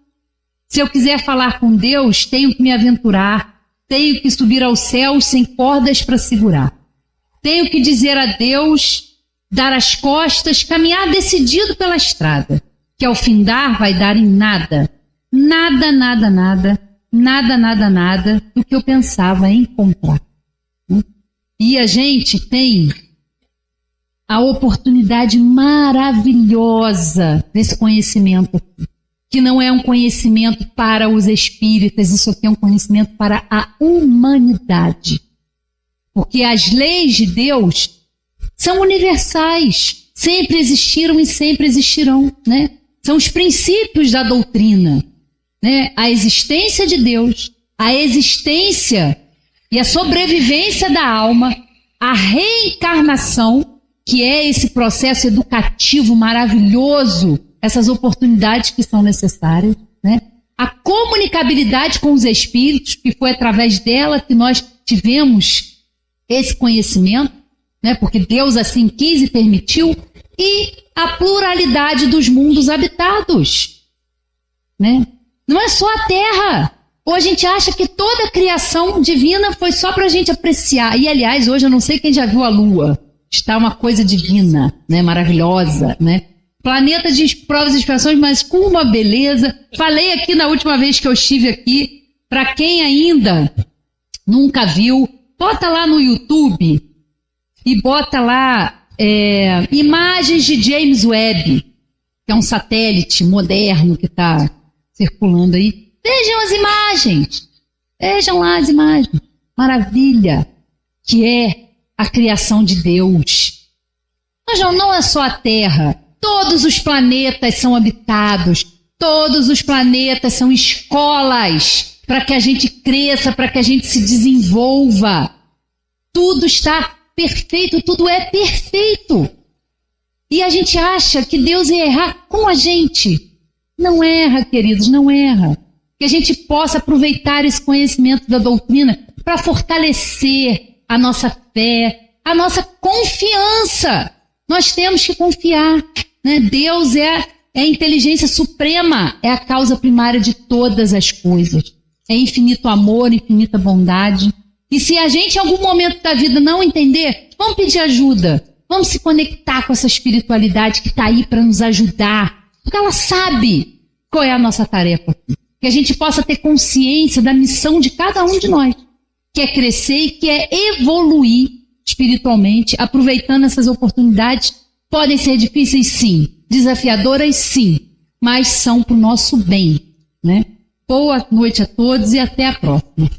Se eu quiser falar com Deus, tenho que me aventurar, tenho que subir aos céus sem cordas para segurar. Tenho que dizer a Deus, dar as costas, caminhar decidido pela estrada, que ao findar vai dar em nada. Nada, nada, nada, nada, nada, nada do que eu pensava em encontrar. E a gente tem a oportunidade maravilhosa desse conhecimento aqui, que não é um conhecimento para os espíritas, isso aqui é um conhecimento para a humanidade. Porque as leis de Deus são universais, sempre existiram e sempre existirão, né? São os princípios da doutrina. Né? A existência de Deus, a existência e a sobrevivência da alma, a reencarnação, que é esse processo educativo maravilhoso, essas oportunidades que são necessárias, né? A comunicabilidade com os espíritos, que foi através dela que nós tivemos esse conhecimento, né? Porque Deus assim quis e permitiu, e a pluralidade dos mundos habitados, né? Não é só a Terra. Ou a gente acha que toda a criação divina foi só para a gente apreciar. E, aliás, hoje eu não sei quem já viu a Lua. Está uma coisa divina, né? Maravilhosa, né? Planeta de provas e expiações, mas com uma beleza. Falei aqui na última vez que eu estive aqui. Para quem ainda nunca viu, bota lá no YouTube e bota lá imagens de James Webb, que é um satélite moderno que está circulando aí. Vejam as imagens. Vejam lá as imagens. Maravilha que é a criação de Deus. Mas não é só a Terra. Todos os planetas são habitados. Todos os planetas são escolas para que a gente cresça, para que a gente se desenvolva. Tudo está perfeito, tudo é perfeito. E a gente acha que Deus ia errar com a gente. Não erra, queridos, não erra. Que a gente possa aproveitar esse conhecimento da doutrina para fortalecer a nossa fé, a nossa confiança. Nós temos que confiar, né? Deus é a inteligência suprema, é a causa primária de todas as coisas. É infinito amor, infinita bondade. E se a gente em algum momento da vida não entender, vamos pedir ajuda. Vamos se conectar com essa espiritualidade que está aí para nos ajudar. Porque ela sabe qual é a nossa tarefa aqui. Que a gente possa ter consciência da missão de cada um de nós. Que é crescer e que é evoluir espiritualmente, aproveitando essas oportunidades. Podem ser difíceis, sim. Desafiadoras, sim. Mas são para o nosso bem. né? Boa noite a todos e até a próxima.